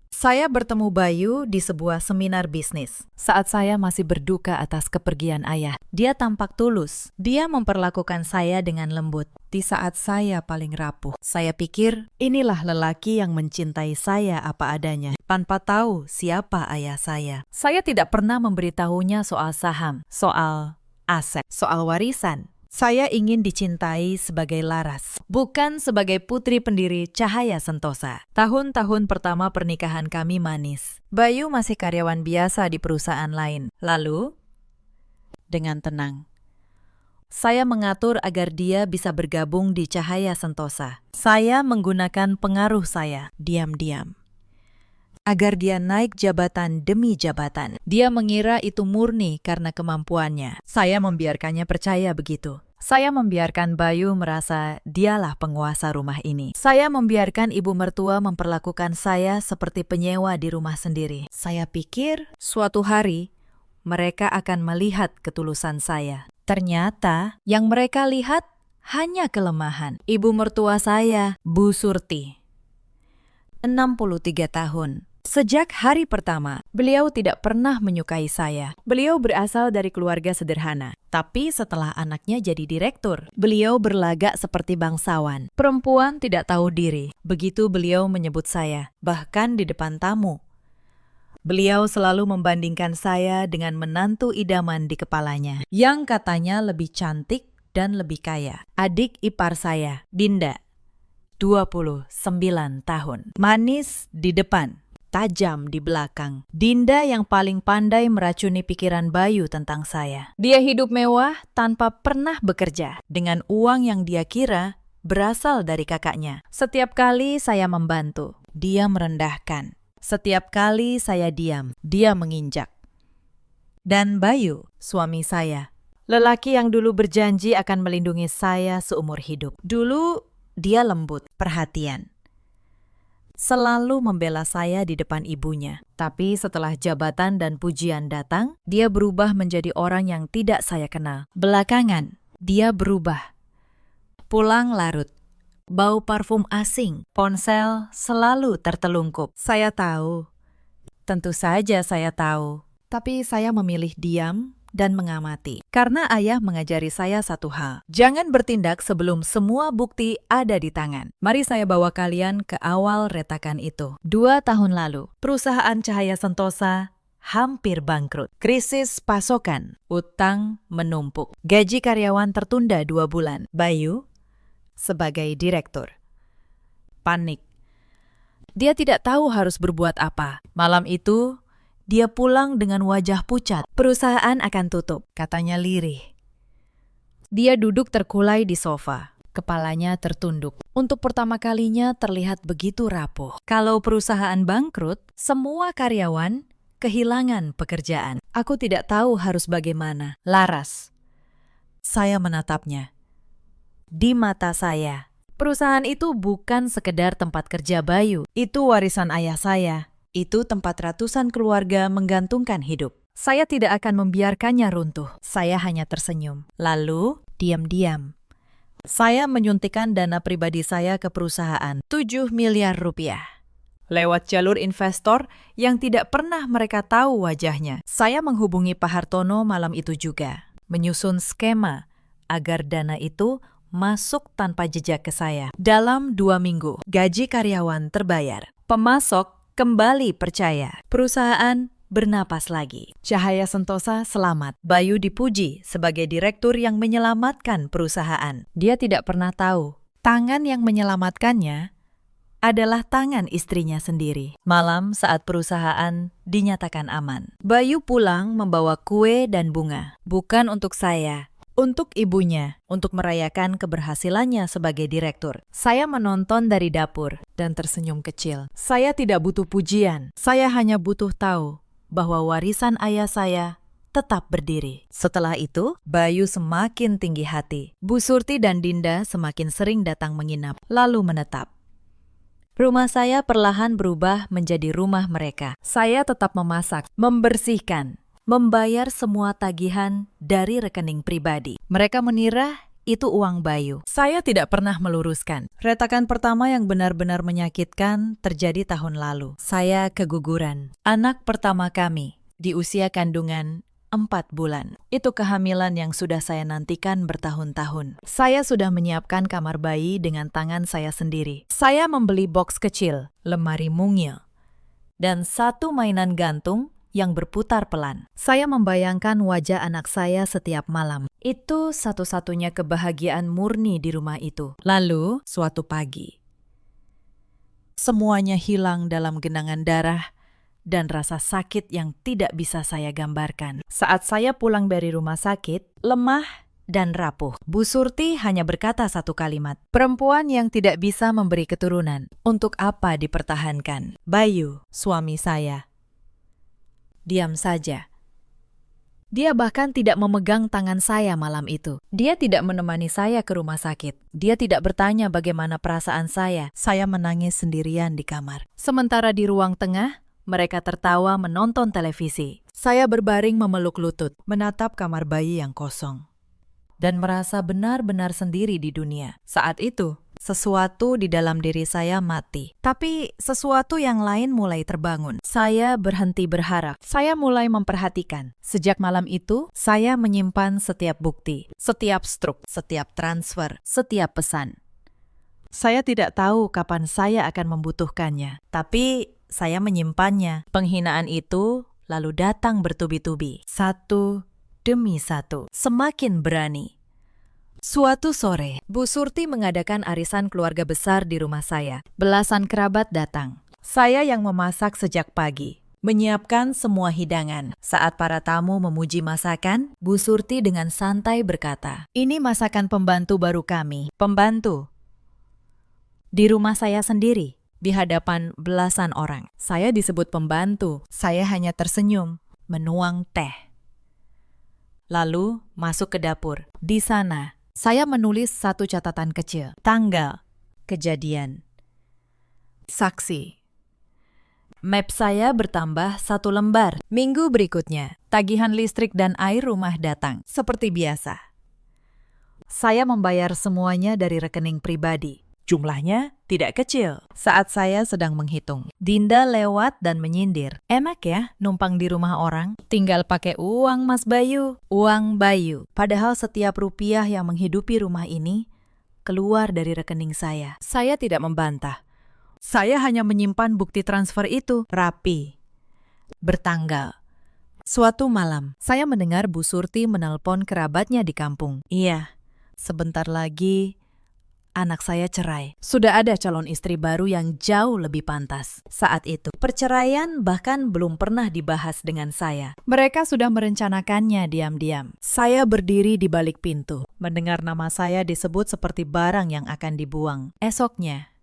Saya bertemu Bayu di sebuah seminar bisnis. Saat saya masih berduka atas kepergian ayah, dia tampak tulus. Dia memperlakukan saya dengan lembut. Di saat saya paling rapuh, saya pikir inilah lelaki yang mencintai saya apa adanya, tanpa tahu siapa ayah saya. Saya tidak pernah memberitahunya soal saham, soal aset, soal warisan. Saya ingin dicintai sebagai Laras, bukan sebagai putri pendiri Cahaya Sentosa. Tahun-tahun pertama pernikahan kami manis. Bayu masih karyawan biasa di perusahaan lain. Lalu, dengan tenang, saya mengatur agar dia bisa bergabung di Cahaya Sentosa. Saya menggunakan pengaruh saya, diam-diam, agar dia naik jabatan demi jabatan. Dia mengira itu murni karena kemampuannya. Saya membiarkannya percaya begitu. Saya membiarkan Bayu merasa dialah penguasa rumah ini. Saya membiarkan ibu mertua memperlakukan saya seperti penyewa di rumah sendiri. Saya pikir suatu hari mereka akan melihat ketulusan saya. Ternyata yang mereka lihat hanya kelemahan. Ibu mertua saya, Bu Surti, 63 tahun. Sejak hari pertama, beliau tidak pernah menyukai saya. Beliau berasal dari keluarga sederhana. Tapi setelah anaknya jadi direktur, beliau berlagak seperti bangsawan. Perempuan tidak tahu diri. Begitu beliau menyebut saya, bahkan di depan tamu. Beliau selalu membandingkan saya dengan menantu idaman di kepalanya, yang katanya lebih cantik dan lebih kaya. Adik ipar saya, Dinda, 29 tahun. Manis di depan, tajam di belakang. Dinda yang paling pandai meracuni pikiran Bayu tentang saya. Dia hidup mewah tanpa pernah bekerja, dengan uang yang dia kira berasal dari kakaknya. Setiap kali saya membantu, dia merendahkan. Setiap kali saya diam, dia menginjak. Dan Bayu, suami saya, lelaki yang dulu berjanji akan melindungi saya seumur hidup. Dulu dia lembut, perhatian, selalu membela saya di depan ibunya. Tapi setelah jabatan dan pujian datang, dia berubah menjadi orang yang tidak saya kenal. Belakangan, dia berubah. Pulang larut, bau parfum asing, ponsel selalu tertelungkup. Saya tahu, tentu saja saya tahu. Tapi saya memilih diam dan mengamati. Karena ayah mengajari saya satu hal. Jangan bertindak sebelum semua bukti ada di tangan. Mari saya bawa kalian ke awal retakan itu. 2 tahun lalu, perusahaan Cahaya Sentosa hampir bangkrut. Krisis pasokan, utang menumpuk. Gaji karyawan tertunda 2 bulan. Bayu, sebagai direktur, panik. Dia tidak tahu harus berbuat apa. Malam itu, dia pulang dengan wajah pucat. Perusahaan akan tutup, katanya lirih. Dia duduk terkulai di sofa, kepalanya tertunduk. Untuk pertama kalinya terlihat begitu rapuh. Kalau perusahaan bangkrut, semua karyawan kehilangan pekerjaan. Aku tidak tahu harus bagaimana. Laras. Saya menatapnya. Di mata saya, perusahaan itu bukan sekedar tempat kerja Bayu. Itu warisan ayah saya. Itu tempat ratusan keluarga menggantungkan hidup. Saya tidak akan membiarkannya runtuh. Saya hanya tersenyum. Lalu, diam-diam, saya menyuntikkan dana pribadi saya ke perusahaan, 7 miliar rupiah. Lewat jalur investor yang tidak pernah mereka tahu wajahnya. Saya menghubungi Pak Hartono malam itu juga, menyusun skema agar dana itu masuk tanpa jejak ke saya. Dalam 2 minggu, gaji karyawan terbayar. Pemasok kembali percaya. Perusahaan bernapas lagi. Cahaya Sentosa selamat. Bayu dipuji sebagai direktur yang menyelamatkan perusahaan. Dia tidak pernah tahu, tangan yang menyelamatkannya adalah tangan istrinya sendiri. Malam saat perusahaan dinyatakan aman, Bayu pulang membawa kue dan bunga. Bukan untuk saya, Untuk ibunya, untuk merayakan keberhasilannya sebagai direktur. Saya menonton dari dapur dan tersenyum kecil. Saya tidak butuh pujian, saya hanya butuh tahu bahwa warisan ayah saya tetap berdiri. Setelah itu, Bayu semakin tinggi hati. Bu Surti dan Dinda semakin sering datang menginap, lalu menetap. Rumah saya perlahan berubah menjadi rumah mereka. Saya tetap memasak, membersihkan, membayar semua tagihan dari rekening pribadi. Mereka mengira itu uang Bayu. Saya tidak pernah meluruskan. Retakan pertama yang benar-benar menyakitkan terjadi tahun lalu. Saya keguguran. Anak pertama kami di usia kandungan 4 bulan. Itu kehamilan yang sudah saya nantikan bertahun-tahun. Saya sudah menyiapkan kamar bayi dengan tangan saya sendiri. Saya membeli box kecil, lemari mungil, dan satu mainan gantung yang berputar pelan. Saya membayangkan wajah anak saya setiap malam. Itu satu-satunya kebahagiaan murni di rumah itu. Lalu, suatu pagi, semuanya hilang dalam genangan darah dan rasa sakit yang tidak bisa saya gambarkan. Saat saya pulang dari rumah sakit, lemah dan rapuh, Bu Surti hanya berkata satu kalimat, "Perempuan yang tidak bisa memberi keturunan, untuk apa dipertahankan?" Bayu, suami saya, diam saja. Dia bahkan tidak memegang tangan saya malam itu. Dia tidak menemani saya ke rumah sakit. Dia tidak bertanya bagaimana perasaan saya. Saya menangis sendirian di kamar. Sementara di ruang tengah, mereka tertawa menonton televisi. Saya berbaring memeluk lutut, menatap kamar bayi yang kosong, dan merasa benar-benar sendiri di dunia. Saat itu, sesuatu di dalam diri saya mati. Tapi sesuatu yang lain mulai terbangun. Saya berhenti berharap. Saya mulai memperhatikan. Sejak malam itu, saya menyimpan setiap bukti, setiap struk, setiap transfer, setiap pesan. Saya tidak tahu kapan saya akan membutuhkannya, tapi saya menyimpannya. Penghinaan itu lalu datang bertubi-tubi, satu demi satu, semakin berani. Suatu sore, Bu Surti mengadakan arisan keluarga besar di rumah saya. Belasan kerabat datang. Saya yang memasak sejak pagi, menyiapkan semua hidangan. Saat para tamu memuji masakan, Bu Surti dengan santai berkata, "Ini masakan pembantu baru kami." Pembantu? Di rumah saya sendiri, di hadapan belasan orang. Saya disebut pembantu. Saya hanya tersenyum, menuang teh. Lalu masuk ke dapur. Di sana, saya menulis satu catatan kecil. Tanggal, kejadian, saksi. Map saya bertambah 1 lembar. Minggu berikutnya, tagihan listrik dan air rumah datang. Seperti biasa. Saya membayar semuanya dari rekening pribadi. Jumlahnya tidak kecil. Saat saya sedang menghitung, Dinda lewat dan menyindir. "Enak ya numpang di rumah orang? Tinggal pakai uang, Mas Bayu." Uang Bayu. Padahal setiap rupiah yang menghidupi rumah ini keluar dari rekening saya. Saya tidak membantah. Saya hanya menyimpan bukti transfer itu. Rapi. Bertanggal. Suatu malam, saya mendengar Bu Surti menelpon kerabatnya di kampung. Iya, sebentar lagi anak saya cerai. Sudah ada calon istri baru yang jauh lebih pantas. Saat itu, perceraian bahkan belum pernah dibahas dengan saya. Mereka sudah merencanakannya diam-diam. Saya berdiri di balik pintu, mendengar nama saya disebut seperti barang yang akan dibuang. Esoknya,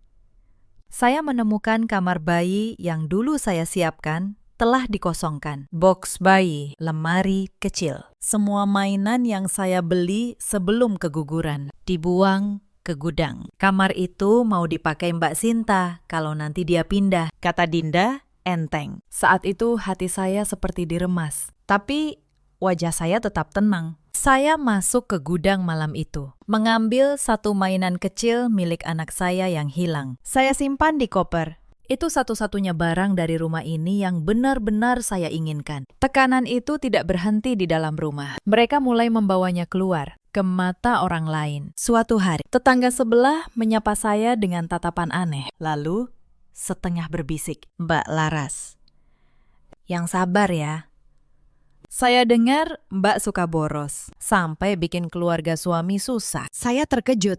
saya menemukan kamar bayi yang dulu saya siapkan telah dikosongkan. Box bayi, lemari kecil, semua mainan yang saya beli sebelum keguguran dibuang ke gudang. Kamar itu mau dipakai Mbak Sinta kalau nanti dia pindah. Kata Dinda, enteng. Saat itu hati saya seperti diremas. Tapi wajah saya tetap tenang. Saya masuk ke gudang malam itu, mengambil satu mainan kecil milik anak saya yang hilang. Saya simpan di koper. Itu satu-satunya barang dari rumah ini yang benar-benar saya inginkan. Tekanan itu tidak berhenti di dalam rumah. Mereka mulai membawanya keluar ke mata orang lain. Suatu hari, tetangga sebelah menyapa saya dengan tatapan aneh. Lalu, setengah berbisik, "Mbak Laras, yang sabar ya." Saya dengar Mbak suka boros, sampai bikin keluarga suami susah. Saya terkejut.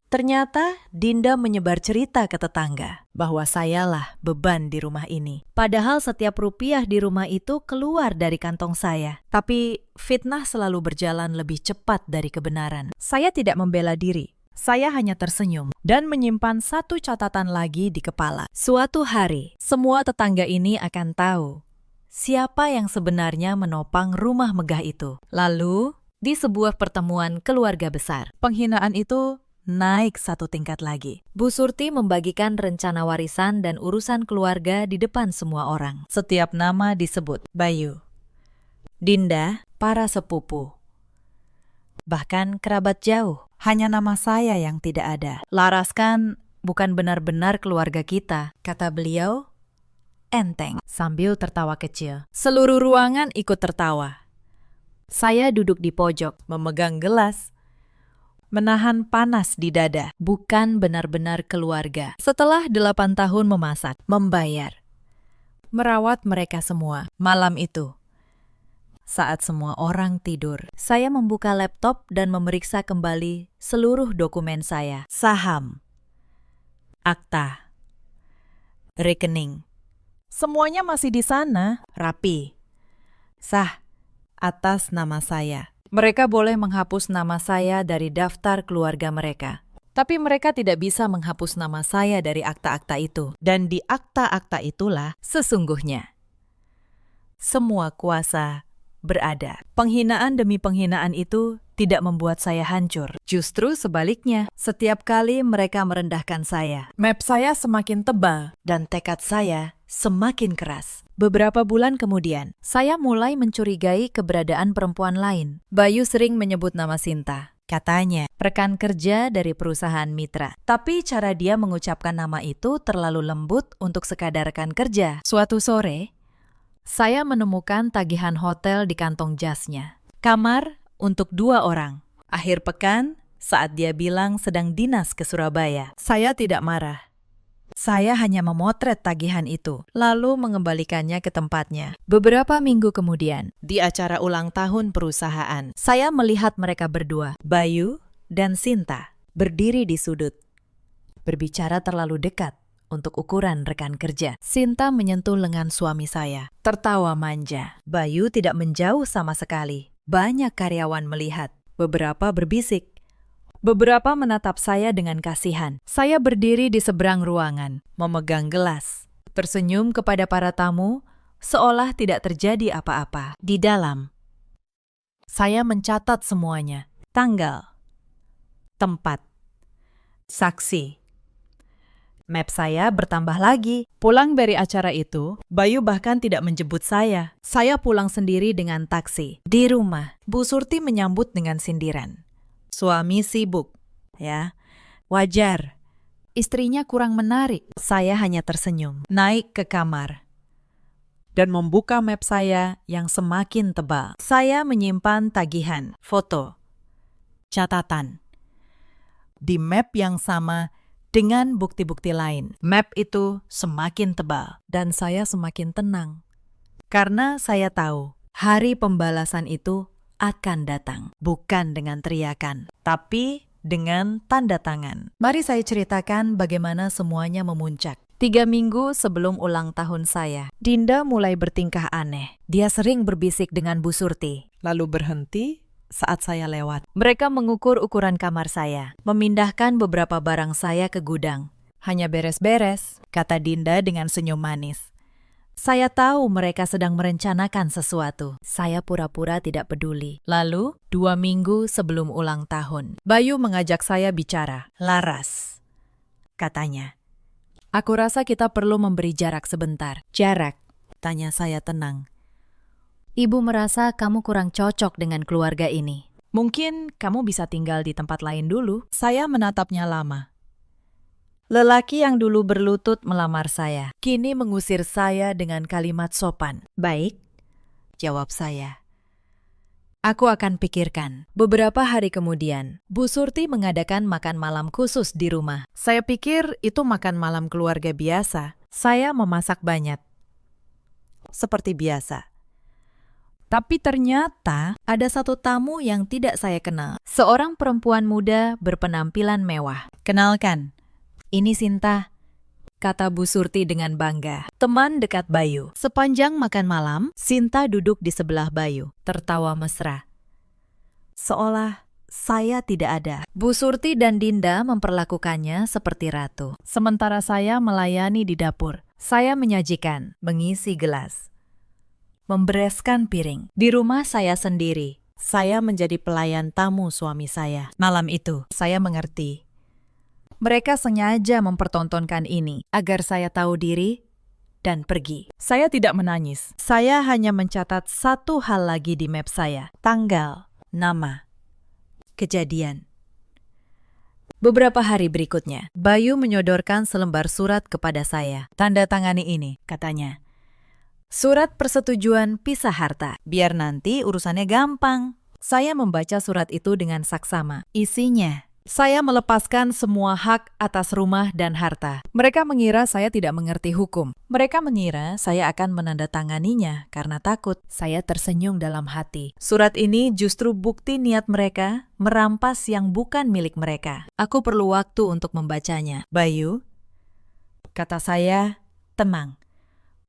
Ternyata Dinda menyebar cerita ke tetangga bahwa sayalah beban di rumah ini. Padahal setiap rupiah di rumah itu keluar dari kantong saya. Tapi fitnah selalu berjalan lebih cepat dari kebenaran. Saya tidak membela diri. Saya hanya tersenyum dan menyimpan satu catatan lagi di kepala. Suatu hari, semua tetangga ini akan tahu siapa yang sebenarnya menopang rumah megah itu. Lalu, di sebuah pertemuan keluarga besar, penghinaan itu naik satu tingkat lagi. Bu Surti membagikan rencana warisan dan urusan keluarga di depan semua orang. Setiap nama disebut Bayu, Dinda, para sepupu, bahkan kerabat jauh. Hanya nama saya yang tidak ada. Laras kan bukan benar-benar keluarga kita, kata beliau enteng sambil tertawa kecil. Seluruh ruangan ikut tertawa. Saya duduk di pojok, memegang gelas, menahan panas di dada. Bukan benar-benar keluarga. Setelah 8 tahun memasak, membayar, merawat mereka semua. Malam itu, saat semua orang tidur, saya membuka laptop dan memeriksa kembali seluruh dokumen saya. Saham, akta, rekening. Semuanya masih di sana, rapi, sah, atas nama saya. Mereka boleh menghapus nama saya dari daftar keluarga mereka. Tapi mereka tidak bisa menghapus nama saya dari akta-akta itu. Dan di akta-akta itulah sesungguhnya semua kuasa berada. Penghinaan demi penghinaan itu tidak membuat saya hancur. Justru sebaliknya, setiap kali mereka merendahkan saya, map saya semakin tebal dan tekad saya semakin keras. Beberapa bulan kemudian, saya mulai mencurigai keberadaan perempuan lain. Bayu sering menyebut nama Sinta. Katanya, rekan kerja dari perusahaan mitra. Tapi cara dia mengucapkan nama itu terlalu lembut untuk sekadar rekan kerja. Suatu sore, saya menemukan tagihan hotel di kantong jasnya. Kamar untuk 2 orang. Akhir pekan, saat dia bilang sedang dinas ke Surabaya. Saya tidak marah. Saya hanya memotret tagihan itu, lalu mengembalikannya ke tempatnya. Beberapa minggu kemudian, di acara ulang tahun perusahaan, saya melihat mereka berdua, Bayu dan Sinta, berdiri di sudut, berbicara terlalu dekat untuk ukuran rekan kerja. Sinta menyentuh lengan suami saya, tertawa manja. Bayu tidak menjauh sama sekali. Banyak karyawan melihat, beberapa berbisik. Beberapa menatap saya dengan kasihan. Saya berdiri di seberang ruangan, memegang gelas, tersenyum kepada para tamu, seolah tidak terjadi apa-apa. Di dalam, saya mencatat semuanya. Tanggal, tempat, saksi. Map saya bertambah lagi. Pulang dari acara itu, Bayu bahkan tidak menjemput saya. Saya pulang sendiri dengan taksi. Di rumah, Bu Surti menyambut dengan sindiran. Suami sibuk, ya. Wajar. Istrinya kurang menarik. Saya hanya tersenyum, naik ke kamar, dan membuka map saya yang semakin tebal. Saya menyimpan tagihan, foto, catatan. Di map yang sama dengan bukti-bukti lain. Map itu semakin tebal, dan saya semakin tenang. Karena saya tahu, hari pembalasan itu akan datang, bukan dengan teriakan, tapi dengan tanda tangan. Mari saya ceritakan bagaimana semuanya memuncak. 3 minggu sebelum ulang tahun saya, Dinda mulai bertingkah aneh. Dia sering berbisik dengan Bu Surti, lalu berhenti saat saya lewat. Mereka mengukur ukuran kamar saya, memindahkan beberapa barang saya ke gudang. Hanya beres-beres, kata Dinda dengan senyum manis. Saya tahu mereka sedang merencanakan sesuatu. Saya pura-pura tidak peduli. Lalu, 2 minggu sebelum ulang tahun, Bayu mengajak saya bicara. Laras, katanya. Aku rasa kita perlu memberi jarak sebentar. Jarak? Tanya saya tenang. Ibu merasa kamu kurang cocok dengan keluarga ini. Mungkin kamu bisa tinggal di tempat lain dulu. Saya menatapnya lama. Lelaki yang dulu berlutut melamar saya, kini mengusir saya dengan kalimat sopan. Baik, jawab saya. Aku akan pikirkan. Beberapa hari kemudian, Bu Surti mengadakan makan malam khusus di rumah. Saya pikir itu makan malam keluarga biasa. Saya memasak banyak, seperti biasa. Tapi ternyata ada satu tamu yang tidak saya kenal. Seorang perempuan muda berpenampilan mewah. "Kenalkan, ini Sinta," kata Bu Surti dengan bangga. Teman dekat Bayu. Sepanjang makan malam, Sinta duduk di sebelah Bayu, tertawa mesra. Seolah saya tidak ada. Bu Surti dan Dinda memperlakukannya seperti ratu. Sementara saya melayani di dapur. Saya menyajikan, mengisi gelas, membereskan piring. Di rumah saya sendiri, saya menjadi pelayan tamu suami saya. Malam itu, saya mengerti. Mereka sengaja mempertontonkan ini agar saya tahu diri dan pergi. Saya tidak menangis. Saya hanya mencatat satu hal lagi di map saya. Tanggal, nama, kejadian. Beberapa hari berikutnya, Bayu menyodorkan selembar surat kepada saya. "Tanda tangani ini," katanya. "Surat persetujuan pisah harta. Biar nanti urusannya gampang." Saya membaca surat itu dengan saksama. Isinya, saya melepaskan semua hak atas rumah dan harta. Mereka mengira saya tidak mengerti hukum. Mereka mengira saya akan menandatanganinya karena takut. Saya tersenyum dalam hati. Surat ini justru bukti niat mereka merampas yang bukan milik mereka. Aku perlu waktu untuk membacanya. "Bayu," kata saya, "tenang."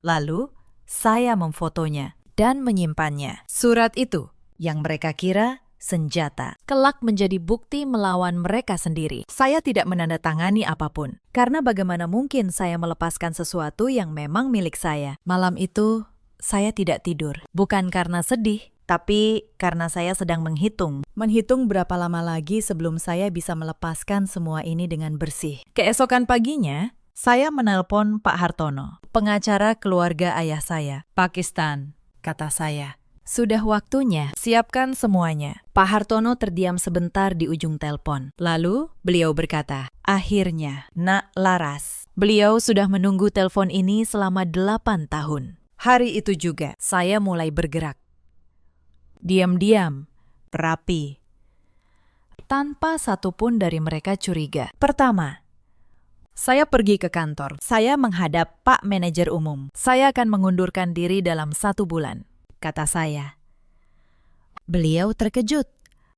Lalu, saya memfotonya dan menyimpannya. Surat itu, yang mereka kira senjata, kelak menjadi bukti melawan mereka sendiri. Saya tidak menandatangani apapun, karena bagaimana mungkin saya melepaskan sesuatu yang memang milik saya. Malam itu, saya tidak tidur. Bukan karena sedih, tapi karena saya sedang menghitung berapa lama lagi sebelum saya bisa melepaskan semua ini dengan bersih. Keesokan paginya, saya menelpon Pak Hartono, pengacara keluarga ayah saya. "Pakistan," kata saya. "Sudah waktunya, siapkan semuanya." Pak Hartono terdiam sebentar di ujung telepon. Lalu beliau berkata, "Akhirnya, Nak Laras." Beliau sudah menunggu telepon ini selama 8 tahun. Hari itu juga, saya mulai bergerak. Diam-diam, rapi. Tanpa satupun dari mereka curiga. Pertama, saya pergi ke kantor. Saya menghadap Pak Manajer Umum. "Saya akan mengundurkan diri dalam 1 bulan," kata saya. Beliau terkejut.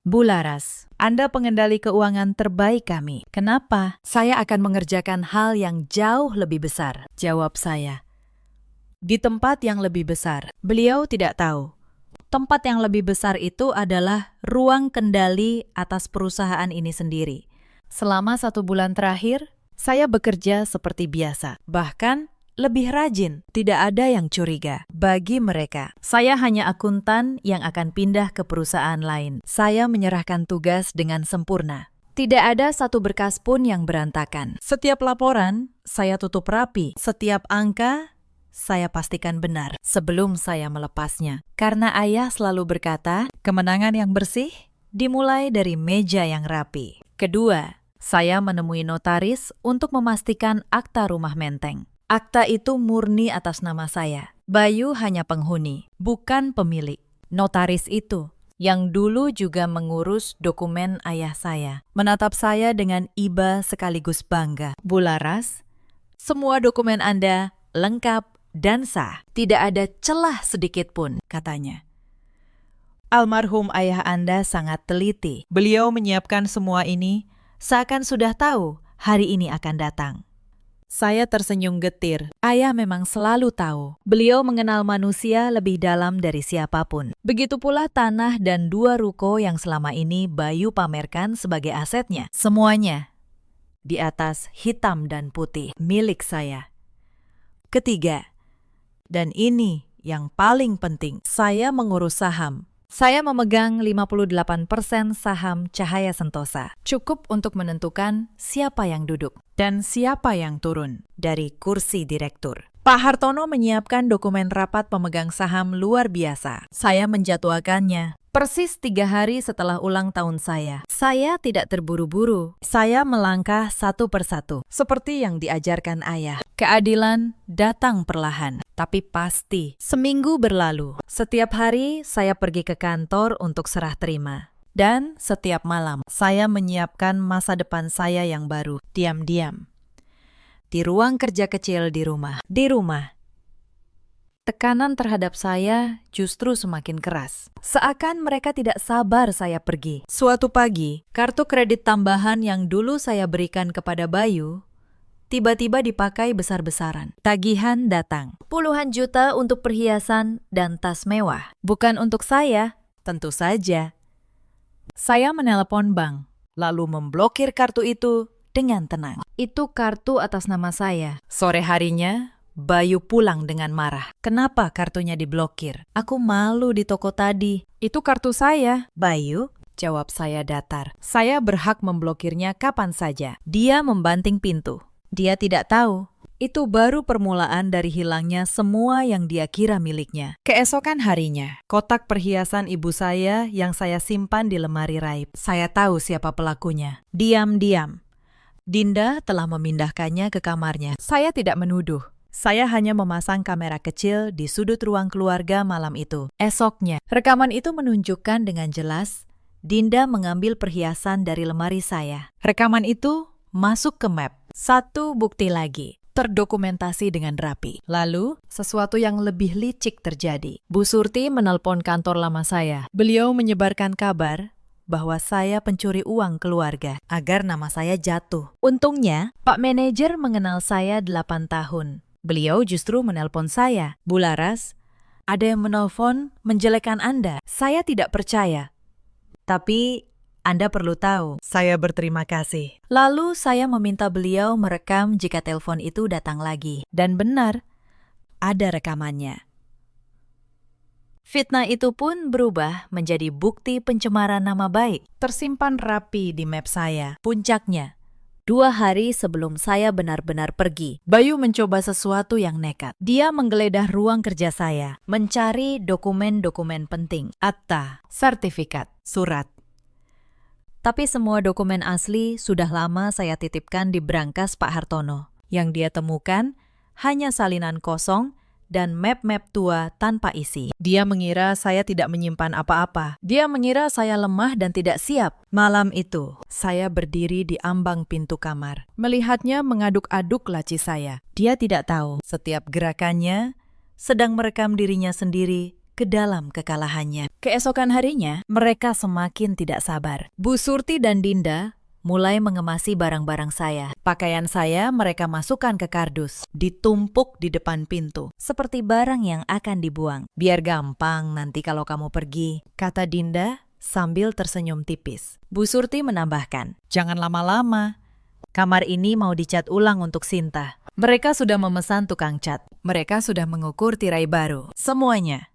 "Bu Laras, Anda pengendali keuangan terbaik kami. Kenapa? Saya akan mengerjakan hal yang jauh lebih besar," jawab saya. "Di tempat yang lebih besar." Beliau tidak tahu. Tempat yang lebih besar itu adalah ruang kendali atas perusahaan ini sendiri. Selama 1 bulan terakhir, saya bekerja seperti biasa, bahkan lebih rajin. Tidak ada yang curiga. Bagi mereka, saya hanya akuntan yang akan pindah ke perusahaan lain. Saya menyerahkan tugas dengan sempurna. Tidak ada satu berkas pun yang berantakan. Setiap laporan, saya tutup rapi. Setiap angka, saya pastikan benar sebelum saya melepasnya. Karena ayah selalu berkata, kemenangan yang bersih dimulai dari meja yang rapi. Kedua, saya menemui notaris untuk memastikan akta rumah menteng. Akta itu murni atas nama saya. Bayu hanya penghuni, bukan pemilik. Notaris itu, yang dulu juga mengurus dokumen ayah saya, menatap saya dengan iba sekaligus bangga. "Bu Laras, semua dokumen Anda lengkap dan sah. Tidak ada celah sedikit pun," katanya. "Almarhum ayah Anda sangat teliti. Beliau menyiapkan semua ini seakan sudah tahu hari ini akan datang." Saya tersenyum getir. Ayah memang selalu tahu. Beliau mengenal manusia lebih dalam dari siapapun. Begitu pula tanah dan 2 ruko yang selama ini Bayu pamerkan sebagai asetnya. Semuanya di atas hitam dan putih milik saya. Ketiga, dan ini yang paling penting, saya mengurus saham. Saya memegang 58% saham Cahaya Sentosa. Cukup untuk menentukan siapa yang duduk dan siapa yang turun dari kursi direktur. Pak Hartono menyiapkan dokumen rapat pemegang saham luar biasa. Saya menjadwalkannya persis 3 hari setelah ulang tahun saya. Saya tidak terburu-buru. Saya melangkah satu persatu, seperti yang diajarkan ayah. Keadilan datang perlahan, tapi pasti. Seminggu berlalu. Setiap hari saya pergi ke kantor untuk serah terima. Dan setiap malam saya menyiapkan masa depan saya yang baru. Diam-diam. Di ruang kerja kecil di rumah. Tekanan terhadap saya justru semakin keras. Seakan mereka tidak sabar saya pergi. Suatu pagi, kartu kredit tambahan yang dulu saya berikan kepada Bayu tiba-tiba dipakai besar-besaran. Tagihan datang. Puluhan juta untuk perhiasan dan tas mewah. Bukan untuk saya, tentu saja. Saya menelepon bank, lalu memblokir kartu itu dengan tenang. Itu kartu atas nama saya. Sore harinya, Bayu pulang dengan marah. Kenapa kartunya diblokir? Aku malu di toko tadi. Itu kartu saya. Bayu, jawab saya datar. Saya berhak memblokirnya kapan saja. Dia membanting pintu. Dia tidak tahu. Itu baru permulaan dari hilangnya semua yang dia kira miliknya. Keesokan harinya, kotak perhiasan ibu saya yang saya simpan di lemari raib. Saya tahu siapa pelakunya. Diam-diam, Dinda telah memindahkannya ke kamarnya. Saya tidak menuduh. Saya hanya memasang kamera kecil di sudut ruang keluarga malam itu. Esoknya, rekaman itu menunjukkan dengan jelas Dinda mengambil perhiasan dari lemari saya. Rekaman itu masuk ke map. Satu bukti lagi, terdokumentasi dengan rapi. Lalu, sesuatu yang lebih licik terjadi. Bu Surti menelpon kantor lama saya. Beliau menyebarkan kabar bahwa saya pencuri uang keluarga agar nama saya jatuh. Untungnya, Pak Manajer mengenal saya 8 tahun. Beliau justru menelpon saya. Bu Laras, ada yang menelpon menjelekkan Anda. Saya tidak percaya. Tapi Anda perlu tahu, saya berterima kasih. Lalu saya meminta beliau merekam jika telepon itu datang lagi. Dan benar, ada rekamannya. Fitnah itu pun berubah menjadi bukti pencemaran nama baik. Tersimpan rapi di map saya. Puncaknya, 2 hari sebelum saya benar-benar pergi, Bayu mencoba sesuatu yang nekat. Dia menggeledah ruang kerja saya, mencari dokumen-dokumen penting, akta, sertifikat, surat. Tapi semua dokumen asli sudah lama saya titipkan di brankas Pak Hartono. Yang dia temukan hanya salinan kosong dan map-map tua tanpa isi. Dia mengira saya tidak menyimpan apa-apa. Dia mengira saya lemah dan tidak siap. Malam itu, saya berdiri di ambang pintu kamar. Melihatnya mengaduk-aduk laci saya. Dia tidak tahu setiap gerakannya sedang merekam dirinya sendiri ke dalam kekalahannya. Keesokan harinya, mereka semakin tidak sabar. Bu Surti dan Dinda mulai mengemasi barang-barang saya. Pakaian saya mereka masukkan ke kardus, ditumpuk di depan pintu, seperti barang yang akan dibuang. Biar gampang nanti kalau kamu pergi, kata Dinda sambil tersenyum tipis. Bu Surti menambahkan, jangan lama-lama. Kamar ini mau dicat ulang untuk Sinta. Mereka sudah memesan tukang cat. Mereka sudah mengukur tirai baru. Semuanya.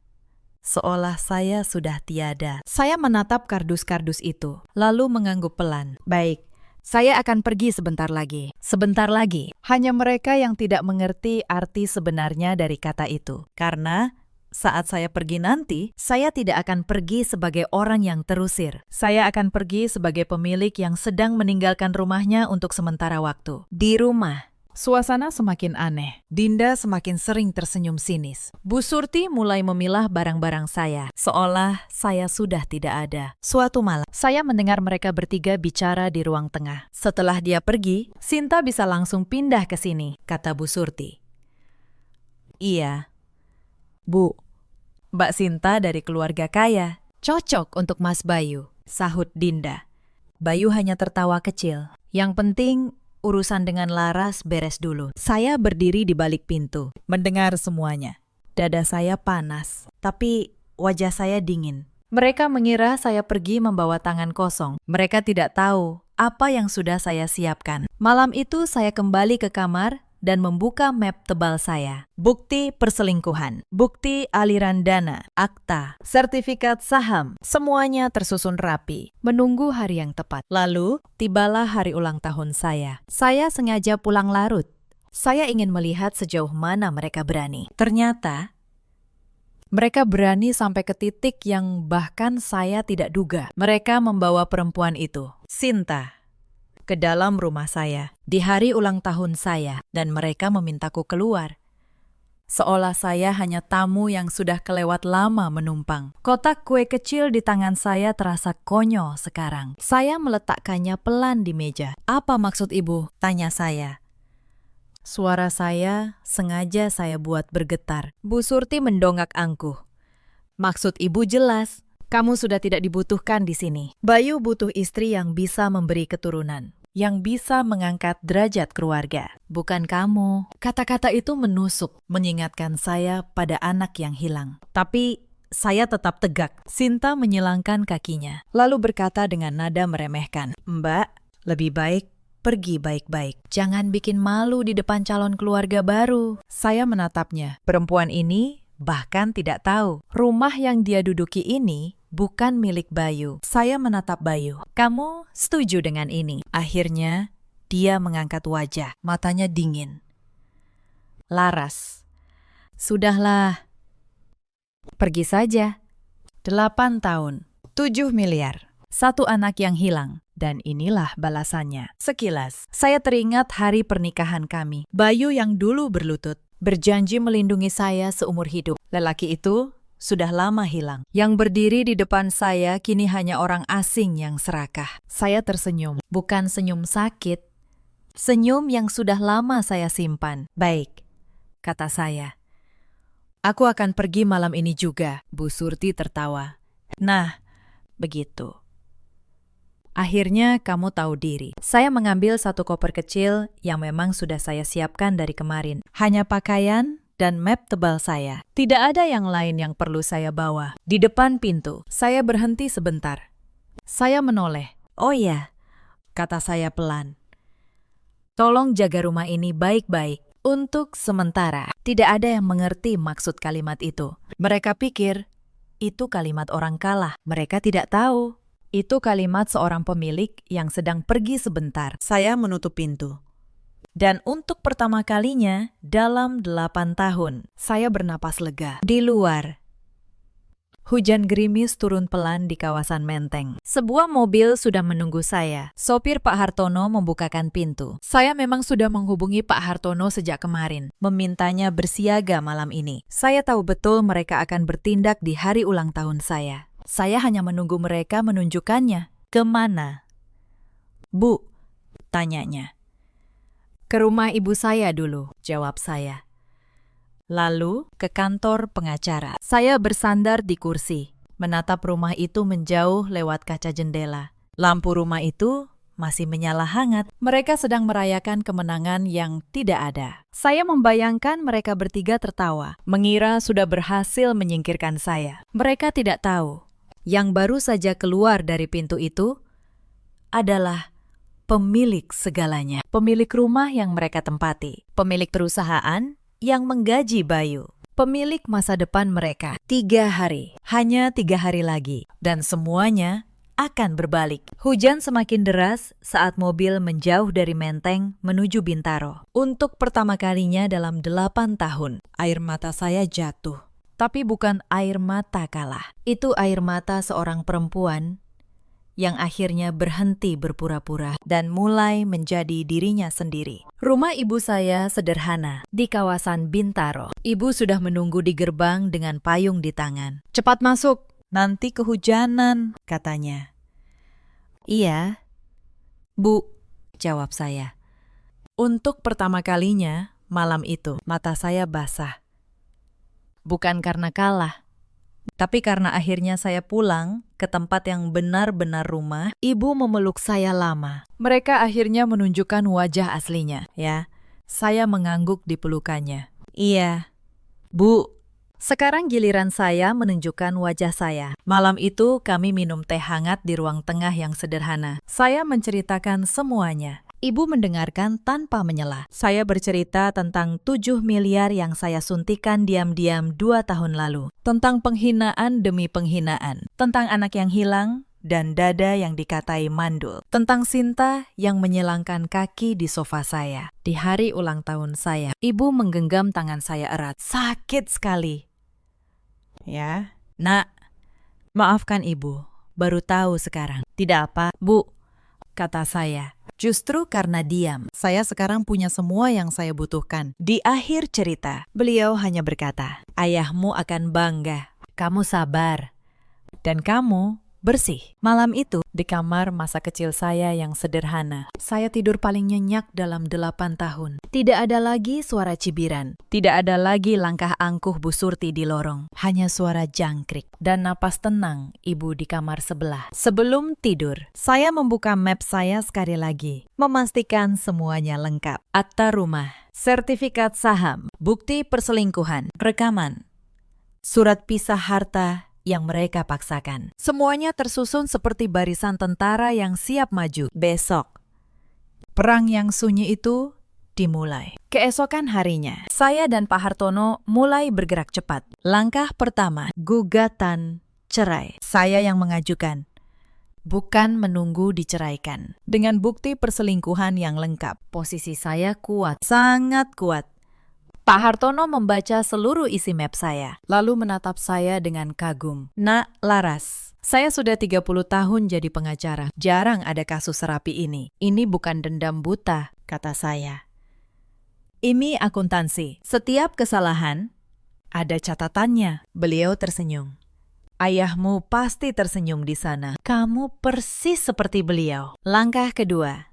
Seolah saya sudah tiada. Saya menatap kardus-kardus itu, lalu mengangguk pelan. Baik, saya akan pergi sebentar lagi. Sebentar lagi. Hanya mereka yang tidak mengerti arti sebenarnya dari kata itu. Karena saat saya pergi nanti, saya tidak akan pergi sebagai orang yang terusir. Saya akan pergi sebagai pemilik yang sedang meninggalkan rumahnya untuk sementara waktu. Di rumah. Suasana semakin aneh. Dinda semakin sering tersenyum sinis. Bu Surti mulai memilah barang-barang saya, seolah saya sudah tidak ada. Suatu malam, saya mendengar mereka bertiga bicara di ruang tengah. Setelah dia pergi, Sinta bisa langsung pindah ke sini, kata Bu Surti. Iya. Bu, Mbak Sinta dari keluarga kaya. Cocok untuk Mas Bayu, sahut Dinda. Bayu hanya tertawa kecil. Yang penting, urusan dengan Laras beres dulu. Saya berdiri di balik pintu, mendengar semuanya. Dada saya panas, tapi wajah saya dingin. Mereka mengira saya pergi membawa tangan kosong. Mereka tidak tahu apa yang sudah saya siapkan. Malam itu saya kembali ke kamar dan membuka map tebal saya. Bukti perselingkuhan, bukti aliran dana, akta, sertifikat saham, semuanya tersusun rapi, menunggu hari yang tepat. Lalu, tibalah hari ulang tahun saya. Saya sengaja pulang larut. Saya ingin melihat sejauh mana mereka berani. Ternyata, mereka berani sampai ke titik yang bahkan saya tidak duga. Mereka membawa perempuan itu, Sinta, ke dalam rumah saya di hari ulang tahun saya, dan mereka memintaku keluar. Seolah saya hanya tamu yang sudah kelewat lama menumpang. Kotak kue kecil di tangan saya terasa konyol sekarang. Saya meletakkannya pelan di meja. Apa maksud ibu? Tanya saya. Suara saya sengaja saya buat bergetar. Bu Surti mendongak angkuh. Maksud ibu jelas, kamu sudah tidak dibutuhkan di sini. Bayu butuh istri yang bisa memberi keturunan, yang bisa mengangkat derajat keluarga. Bukan kamu. Kata-kata itu menusuk, mengingatkan saya pada anak yang hilang. Tapi saya tetap tegak. Sinta menyilangkan kakinya, lalu berkata dengan nada meremehkan, "Mbak, lebih baik pergi baik-baik. Jangan bikin malu di depan calon keluarga baru." Saya menatapnya. Perempuan ini bahkan tidak tahu rumah yang dia duduki ini bukan milik Bayu. Saya menatap Bayu. "Kamu setuju dengan ini?" Akhirnya, dia mengangkat wajah. Matanya dingin. "Laras, sudahlah. Pergi saja. 8 tahun, 7 miliar. Satu anak yang hilang. Dan inilah balasannya." Sekilas, saya teringat hari pernikahan kami. Bayu yang dulu berlutut, berjanji melindungi saya seumur hidup. Lelaki itu sudah lama hilang. Yang berdiri di depan saya kini hanya orang asing yang serakah. Saya tersenyum, bukan senyum sakit. Senyum yang sudah lama saya simpan. "Baik," kata saya. "Aku akan pergi malam ini juga." Bu Surti tertawa. "Nah, begitu. Akhirnya kamu tahu diri." Saya mengambil satu koper kecil yang memang sudah saya siapkan dari kemarin. Hanya pakaian dan map tebal saya. Tidak ada yang lain yang perlu saya bawa. Di depan pintu, saya berhenti sebentar. Saya menoleh. "Oh ya," kata saya pelan. "Tolong jaga rumah ini baik-baik. Untuk sementara." Tidak ada yang mengerti maksud kalimat itu. Mereka pikir itu kalimat orang kalah. Mereka tidak tahu. Itu kalimat seorang pemilik yang sedang pergi sebentar. Saya menutup pintu. Dan untuk pertama kalinya dalam 8 tahun, saya bernapas lega. Di luar, hujan gerimis turun pelan di kawasan Menteng. Sebuah mobil sudah menunggu saya. Sopir Pak Hartono membukakan pintu. Saya memang sudah menghubungi Pak Hartono sejak kemarin, memintanya bersiaga malam ini. Saya tahu betul mereka akan bertindak di hari ulang tahun saya. Saya hanya menunggu mereka menunjukkannya. "Kemana?" "Bu," tanyanya. "Ke rumah ibu saya dulu," jawab saya. "Lalu ke kantor pengacara." Saya bersandar di kursi, menatap rumah itu menjauh lewat kaca jendela. Lampu rumah itu masih menyala hangat. Mereka sedang merayakan kemenangan yang tidak ada. Saya membayangkan mereka bertiga tertawa, mengira sudah berhasil menyingkirkan saya. Mereka tidak tahu. Yang baru saja keluar dari pintu itu adalah pemilik segalanya. Pemilik rumah yang mereka tempati. Pemilik perusahaan yang menggaji Bayu. Pemilik masa depan mereka. 3 hari. Hanya 3 hari lagi. Dan semuanya akan berbalik. Hujan semakin deras saat mobil menjauh dari Menteng menuju Bintaro. Untuk pertama kalinya dalam 8 tahun, air mata saya jatuh. Tapi bukan air mata kalah. Itu air mata seorang perempuan yang akhirnya berhenti berpura-pura dan mulai menjadi dirinya sendiri. Rumah ibu saya sederhana di kawasan Bintaro. Ibu sudah menunggu di gerbang dengan payung di tangan. "Cepat masuk, nanti kehujanan," katanya. "Iya, Bu," jawab saya. Untuk pertama kalinya malam itu, mata saya basah. Bukan karena kalah, tapi karena akhirnya saya pulang ke tempat yang benar-benar rumah. Ibu memeluk saya lama. Mereka akhirnya menunjukkan wajah aslinya, ya. Saya mengangguk di pelukannya. "Iya, Bu." Sekarang giliran saya menunjukkan wajah saya. Malam itu kami minum teh hangat di ruang tengah yang sederhana. Saya menceritakan semuanya. Ibu mendengarkan tanpa menyela. Saya bercerita tentang 7 miliar yang saya suntikan diam-diam 2 tahun lalu. Tentang penghinaan demi penghinaan. Tentang anak yang hilang dan dada yang dikatai mandul. Tentang Sinta yang menyilangkan kaki di sofa saya. Di hari ulang tahun saya, ibu menggenggam tangan saya erat. "Sakit sekali." "Ya, Nak, maafkan ibu. Baru tahu sekarang." "Tidak apa, Bu," kata saya. Justru karena diam, saya sekarang punya semua yang saya butuhkan. Di akhir cerita, beliau hanya berkata, "Ayahmu akan bangga. Kamu sabar. Dan kamu bersih. Malam itu, di kamar masa kecil saya yang sederhana, saya tidur paling nyenyak dalam 8 tahun. Tidak ada lagi suara cibiran. Tidak ada lagi langkah angkuh Bu Surti di lorong. Hanya suara jangkrik dan napas tenang ibu di kamar sebelah. Sebelum tidur, saya membuka map saya sekali lagi, memastikan semuanya lengkap. Akta rumah, sertifikat saham, bukti perselingkuhan, rekaman, surat pisah harta yang mereka paksakan. Semuanya tersusun seperti barisan tentara yang siap maju. Besok, perang yang sunyi itu dimulai. Keesokan harinya, saya dan Pak Hartono mulai bergerak cepat. Langkah pertama, gugatan cerai. Saya yang mengajukan, bukan menunggu diceraikan. Dengan bukti perselingkuhan yang lengkap, posisi saya kuat, sangat kuat. Pak Hartono membaca seluruh isi map saya, lalu menatap saya dengan kagum. Nak Laras, saya sudah 30 tahun jadi pengacara. Jarang ada kasus serapi ini. Ini bukan dendam buta, kata saya. Ini akuntansi. Setiap kesalahan ada catatannya. Beliau tersenyum. Ayahmu pasti tersenyum di sana. Kamu persis seperti beliau. Langkah kedua,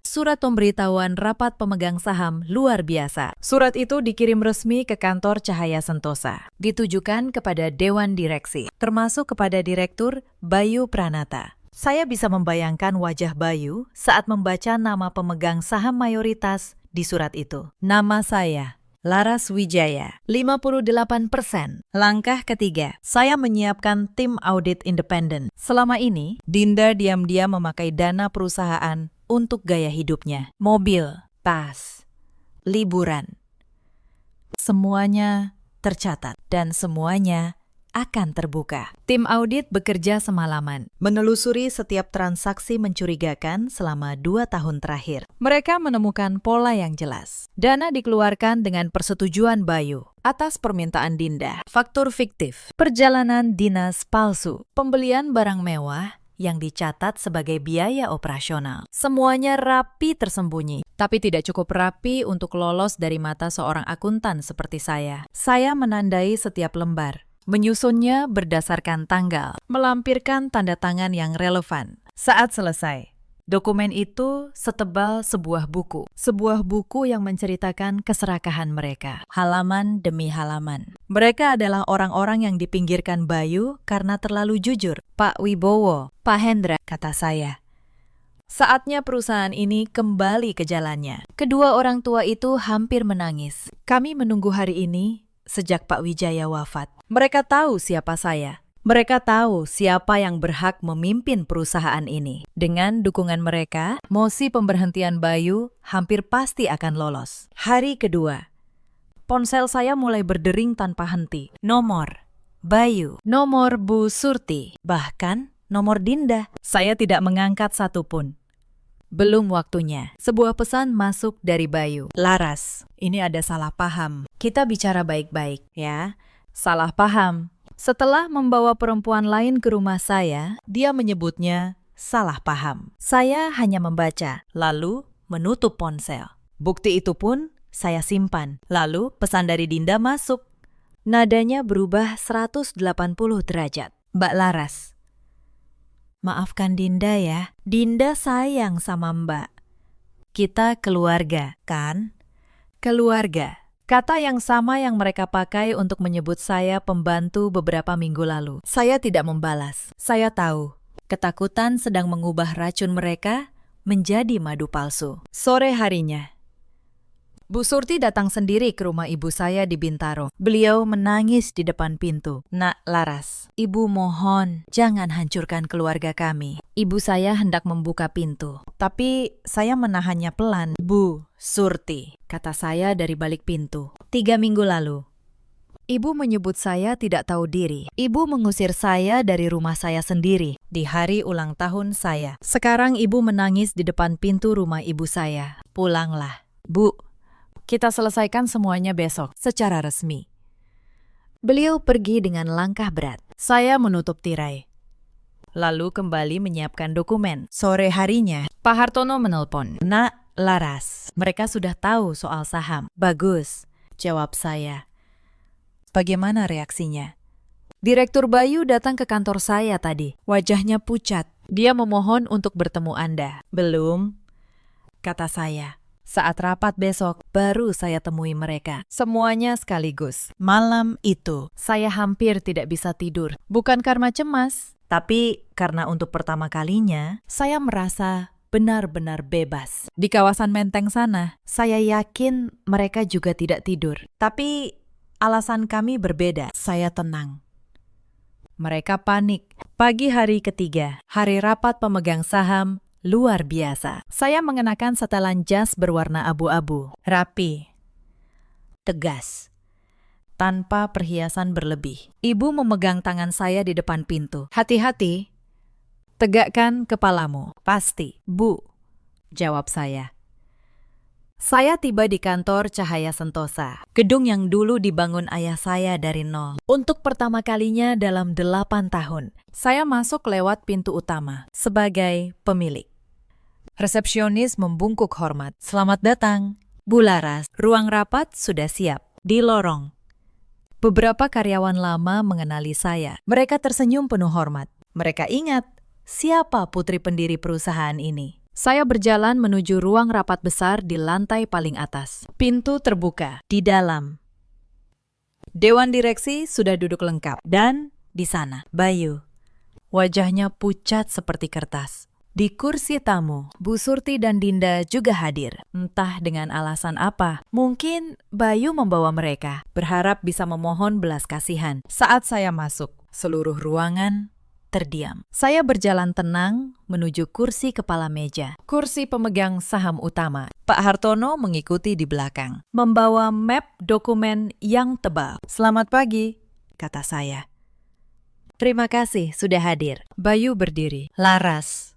surat pemberitahuan rapat pemegang saham luar biasa. Surat itu dikirim resmi ke kantor Cahaya Sentosa. Ditujukan kepada Dewan Direksi, termasuk kepada Direktur Bayu Pranata. Saya bisa membayangkan wajah Bayu saat membaca nama pemegang saham mayoritas di surat itu. Nama saya, Laras Wijaya, 58%. Langkah ketiga, saya menyiapkan tim audit independen. Selama ini, Dinda diam-diam memakai dana perusahaan untuk gaya hidupnya. Mobil, tas, liburan. Semuanya tercatat dan semuanya akan terbuka. Tim audit bekerja semalaman, menelusuri setiap transaksi mencurigakan selama 2 tahun terakhir. Mereka menemukan pola yang jelas. Dana dikeluarkan dengan persetujuan Bayu atas permintaan Dinda. Faktur fiktif, perjalanan dinas palsu, pembelian barang mewah yang dicatat sebagai biaya operasional. Semuanya rapi tersembunyi, tapi tidak cukup rapi untuk lolos dari mata seorang akuntan seperti saya. Saya menandai setiap lembar, menyusunnya berdasarkan tanggal, melampirkan tanda tangan yang relevan. Saat selesai, dokumen itu setebal sebuah buku yang menceritakan keserakahan mereka, halaman demi halaman. Mereka adalah orang-orang yang dipinggirkan Bayu karena terlalu jujur. Pak Wibowo, Pak Hendra, kata saya. Saatnya perusahaan ini kembali ke jalannya. Kedua orang tua itu hampir menangis. Kami menunggu hari ini sejak Pak Wijaya wafat. Mereka tahu siapa saya. Mereka tahu siapa yang berhak memimpin perusahaan ini. Dengan dukungan mereka, mosi pemberhentian Bayu hampir pasti akan lolos. Hari kedua, ponsel saya mulai berdering tanpa henti. Nomor Bayu, nomor Bu Surti, bahkan nomor Dinda. Saya tidak mengangkat satupun. Belum waktunya. Sebuah pesan masuk dari Bayu. Laras, ini ada salah paham. Kita bicara baik-baik, ya. Salah paham. Setelah membawa perempuan lain ke rumah saya, dia menyebutnya salah paham. Saya hanya membaca, lalu menutup ponsel. Bukti itu pun saya simpan. Lalu pesan dari Dinda masuk. Nadanya berubah 180 derajat. Mbak Laras, maafkan Dinda ya. Dinda sayang sama Mbak. Kita keluarga, kan? Keluarga. Kata yang sama yang mereka pakai untuk menyebut saya pembantu beberapa minggu lalu. Saya tidak membalas. Saya tahu, ketakutan sedang mengubah racun mereka menjadi madu palsu. Sore harinya, Bu Surti datang sendiri ke rumah ibu saya di Bintaro. Beliau menangis di depan pintu. Nak Laras, ibu mohon jangan hancurkan keluarga kami. Ibu saya hendak membuka pintu, tapi saya menahannya pelan. Bu Surti, kata saya dari balik pintu. 3 minggu lalu, ibu menyebut saya tidak tahu diri. Ibu mengusir saya dari rumah saya sendiri di hari ulang tahun saya. Sekarang ibu menangis di depan pintu rumah ibu saya. Pulanglah, Bu. Kita selesaikan semuanya besok, secara resmi. Beliau pergi dengan langkah berat. Saya menutup tirai. Lalu kembali menyiapkan dokumen. Sore harinya, Pak Hartono menelpon. Nak Laras, mereka sudah tahu soal saham. Bagus, jawab saya. Bagaimana reaksinya? Direktur Bayu datang ke kantor saya tadi. Wajahnya pucat. Dia memohon untuk bertemu Anda. Belum, kata saya. Saat rapat besok, baru saya temui mereka. Semuanya sekaligus. Malam itu, saya hampir tidak bisa tidur. Bukan karena cemas, tapi karena untuk pertama kalinya, saya merasa benar-benar bebas. Di kawasan Menteng sana, saya yakin mereka juga tidak tidur. Tapi alasan kami berbeda. Saya tenang. Mereka panik. Pagi hari ketiga, hari rapat pemegang saham, luar biasa. Saya mengenakan setelan jas berwarna abu-abu, rapi, tegas, tanpa perhiasan berlebih. Ibu memegang tangan saya di depan pintu. Hati-hati, tegakkan kepalamu. Pasti, Bu, jawab saya. Saya tiba di kantor Cahaya Sentosa, gedung yang dulu dibangun ayah saya dari nol. Untuk pertama kalinya dalam 8 tahun, saya masuk lewat pintu utama sebagai pemilik. Resepsionis membungkuk hormat. Selamat datang, Bu Laras. Ruang rapat sudah siap, di lorong. Beberapa karyawan lama mengenali saya. Mereka tersenyum penuh hormat. Mereka ingat siapa putri pendiri perusahaan ini. Saya berjalan menuju ruang rapat besar di lantai paling atas. Pintu terbuka. Di dalam, Dewan Direksi sudah duduk lengkap. Dan di sana, Bayu. Wajahnya pucat seperti kertas. Di kursi tamu, Bu Surti dan Dinda juga hadir. Entah dengan alasan apa. Mungkin Bayu membawa mereka, berharap bisa memohon belas kasihan. Saat saya masuk, seluruh ruangan terdiam. Saya berjalan tenang menuju kursi kepala meja, kursi pemegang saham utama. Pak Hartono mengikuti di belakang, membawa map dokumen yang tebal. Selamat pagi, kata saya. Terima kasih sudah hadir. Bayu berdiri. Laras,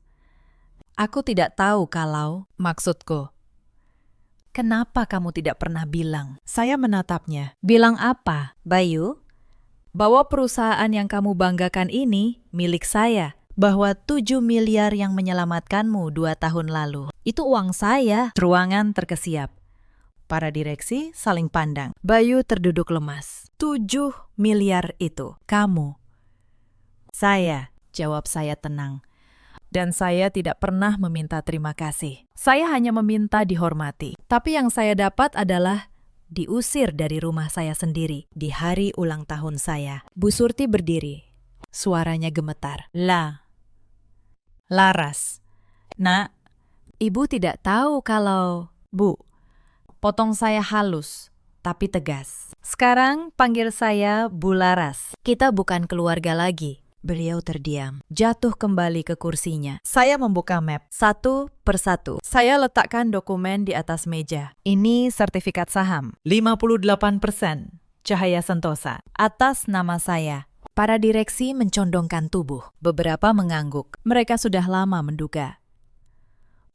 aku tidak tahu kalau maksudku. Kenapa kamu tidak pernah bilang? Saya menatapnya. Bilang apa, Bayu? Bahwa perusahaan yang kamu banggakan ini milik saya. Bahwa 7 miliar yang menyelamatkanmu 2 tahun lalu. Itu uang saya. Ruangan terkesiap. Para direksi saling pandang. Bayu terduduk lemas. 7 miliar itu. Kamu. Saya, jawab saya tenang. Dan saya tidak pernah meminta terima kasih. Saya hanya meminta dihormati. Tapi yang saya dapat adalah diusir dari rumah saya sendiri di hari ulang tahun saya. Bu Surti berdiri. Suaranya gemetar. Laras. Nak, Ibu tidak tahu kalau... Bu, potong saya halus, tapi tegas. Sekarang panggil saya Bu Laras. Kita bukan keluarga lagi. Beliau terdiam, jatuh kembali ke kursinya. Saya membuka map, satu persatu. Saya letakkan dokumen di atas meja. Ini sertifikat saham, 58%, Cahaya Sentosa, atas nama saya. Para direksi mencondongkan tubuh, beberapa mengangguk. Mereka sudah lama menduga.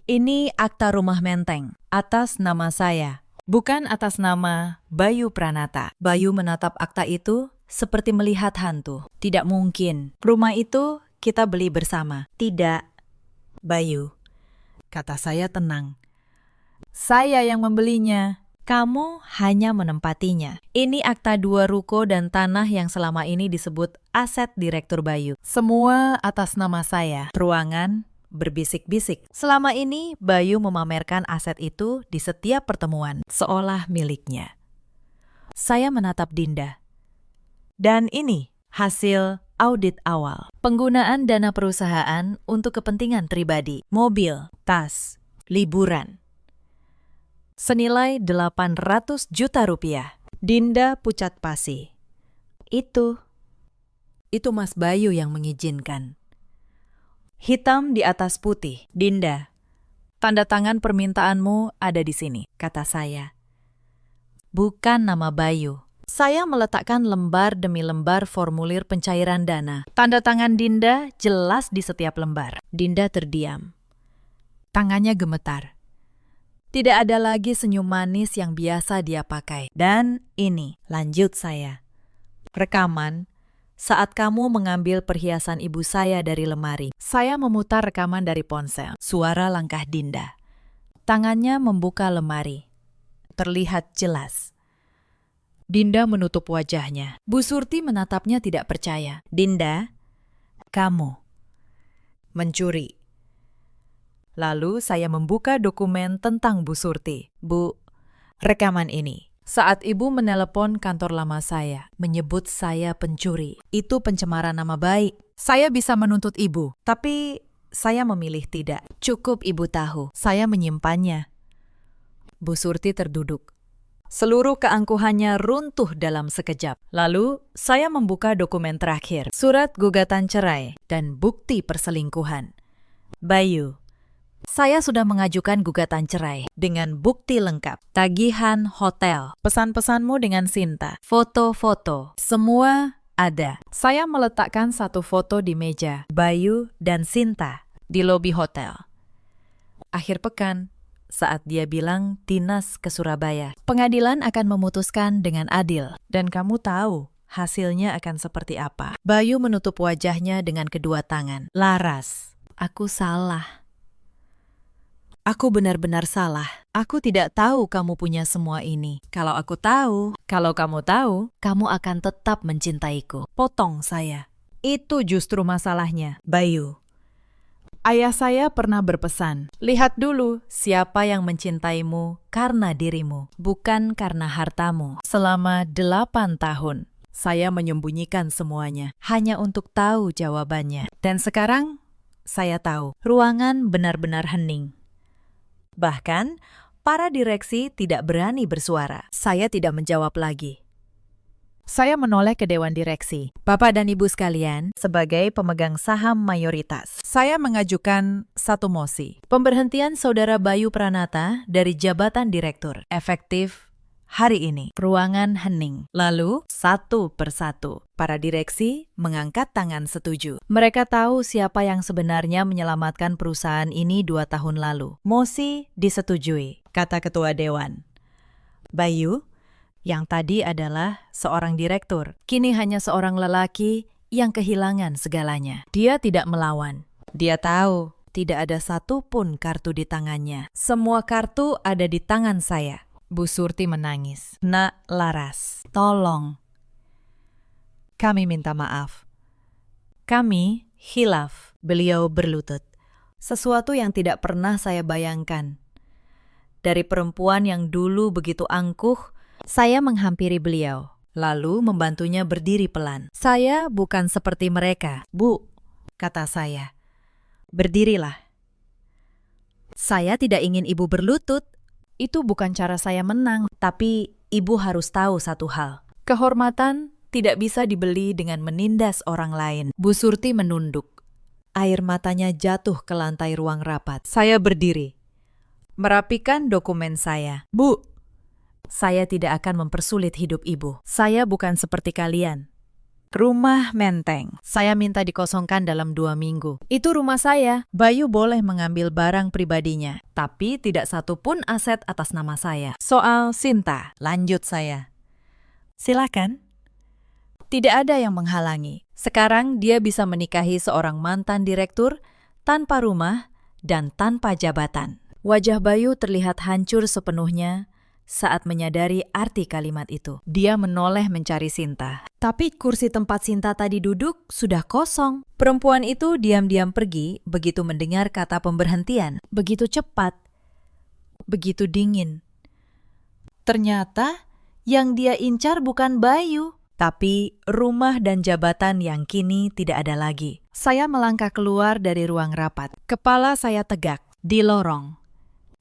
Ini akta rumah Menteng, atas nama saya, bukan atas nama Bayu Pranata. Bayu menatap akta itu seperti melihat hantu. Tidak mungkin. Rumah itu kita beli bersama. Tidak, Bayu, kata saya tenang. Saya yang membelinya. Kamu hanya menempatinya. Ini akta 2 ruko dan tanah yang selama ini disebut aset Direktur Bayu. Semua atas nama saya. Ruangan berbisik-bisik. Selama ini Bayu memamerkan aset itu di setiap pertemuan, seolah miliknya. Saya menatap Dinda. Dan ini hasil audit awal. Penggunaan dana perusahaan untuk kepentingan pribadi, mobil, tas, liburan. Senilai 800 juta rupiah. Dinda pucat pasi. Itu Mas Bayu yang mengizinkan. Hitam di atas putih. Dinda, tanda tangan permintaanmu ada di sini, kata saya. Bukan nama Bayu. Saya meletakkan lembar demi lembar formulir pencairan dana. Tanda tangan Dinda jelas di setiap lembar. Dinda terdiam. Tangannya gemetar. Tidak ada lagi senyum manis yang biasa dia pakai. Dan ini, lanjut saya. Rekaman, saat kamu mengambil perhiasan ibu saya dari lemari. Saya memutar rekaman dari ponsel. Suara langkah Dinda. Tangannya membuka lemari. Terlihat jelas. Dinda menutup wajahnya. Bu Surti menatapnya tidak percaya. Dinda, kamu mencuri. Lalu saya membuka dokumen tentang Bu Surti. Bu, rekaman ini. Saat ibu menelepon kantor lama saya, menyebut saya pencuri. Itu pencemaran nama baik. Saya bisa menuntut ibu, tapi saya memilih tidak. Cukup ibu tahu, saya menyimpannya. Bu Surti terduduk. Seluruh keangkuhannya runtuh dalam sekejap. Lalu, saya membuka dokumen terakhir, surat gugatan cerai dan bukti perselingkuhan. Bayu, saya sudah mengajukan gugatan cerai dengan bukti lengkap. Tagihan hotel, pesan-pesanmu dengan Sinta, foto-foto, semua ada. Saya meletakkan satu foto di meja, Bayu dan Sinta, di lobi hotel. Akhir pekan, saat dia bilang dinas ke Surabaya, pengadilan akan memutuskan dengan adil. Dan kamu tahu hasilnya akan seperti apa. Bayu menutup wajahnya dengan kedua tangan. Laras, aku salah. Aku benar-benar salah. Aku tidak tahu kamu punya semua ini. Kalau kamu tahu, kamu akan tetap mencintaiku. Potong saya. Itu justru masalahnya, Bayu. Ayah saya pernah berpesan, lihat dulu siapa yang mencintaimu karena dirimu, bukan karena hartamu. Selama 8 tahun, saya menyembunyikan semuanya, hanya untuk tahu jawabannya. Dan sekarang, saya tahu, ruangan benar-benar hening. Bahkan, para direksi tidak berani bersuara. Saya tidak menjawab lagi. Saya menoleh ke Dewan Direksi. Bapak dan Ibu sekalian, sebagai pemegang saham mayoritas, saya mengajukan satu mosi. Pemberhentian Saudara Bayu Pranata dari jabatan direktur, efektif hari ini. Ruangan hening. Lalu, satu persatu, para direksi mengangkat tangan setuju. Mereka tahu siapa yang sebenarnya menyelamatkan perusahaan ini 2 tahun lalu. Mosi disetujui, kata Ketua Dewan. Bayu, yang tadi adalah seorang direktur, kini hanya seorang lelaki yang kehilangan segalanya. Dia tidak melawan. Dia tahu tidak ada satupun kartu di tangannya. Semua kartu ada di tangan saya. Bu Surti menangis. Nak Laras, tolong. Kami minta maaf. Kami hilaf. Beliau berlutut. Sesuatu yang tidak pernah saya bayangkan. Dari perempuan yang dulu begitu angkuh, saya menghampiri beliau, lalu membantunya berdiri pelan. Saya bukan seperti mereka, Bu, kata saya. Berdirilah. Saya tidak ingin ibu berlutut. Itu bukan cara saya menang, tapi ibu harus tahu satu hal. Kehormatan tidak bisa dibeli dengan menindas orang lain. Bu Surti menunduk. Air matanya jatuh ke lantai ruang rapat. Saya berdiri. Merapikan dokumen saya. Bu, saya tidak akan mempersulit hidup ibu. Saya bukan seperti kalian. Rumah Menteng. Saya minta dikosongkan dalam 2 minggu. Itu rumah saya. Bayu boleh mengambil barang pribadinya, tapi tidak satu pun aset atas nama saya. Soal Sinta, lanjut saya. Silakan. Tidak ada yang menghalangi. Sekarang dia bisa menikahi seorang mantan direktur tanpa rumah dan tanpa jabatan. Wajah Bayu terlihat hancur sepenuhnya saat menyadari arti kalimat itu. Dia menoleh mencari Sinta. Tapi kursi tempat Sinta tadi duduk sudah kosong. Perempuan itu diam-diam pergi begitu mendengar kata pemberhentian. Begitu cepat. Begitu dingin. Ternyata yang dia incar bukan Bayu, tapi rumah dan jabatan yang kini tidak ada lagi. Saya melangkah keluar dari ruang rapat. Kepala saya tegak di lorong.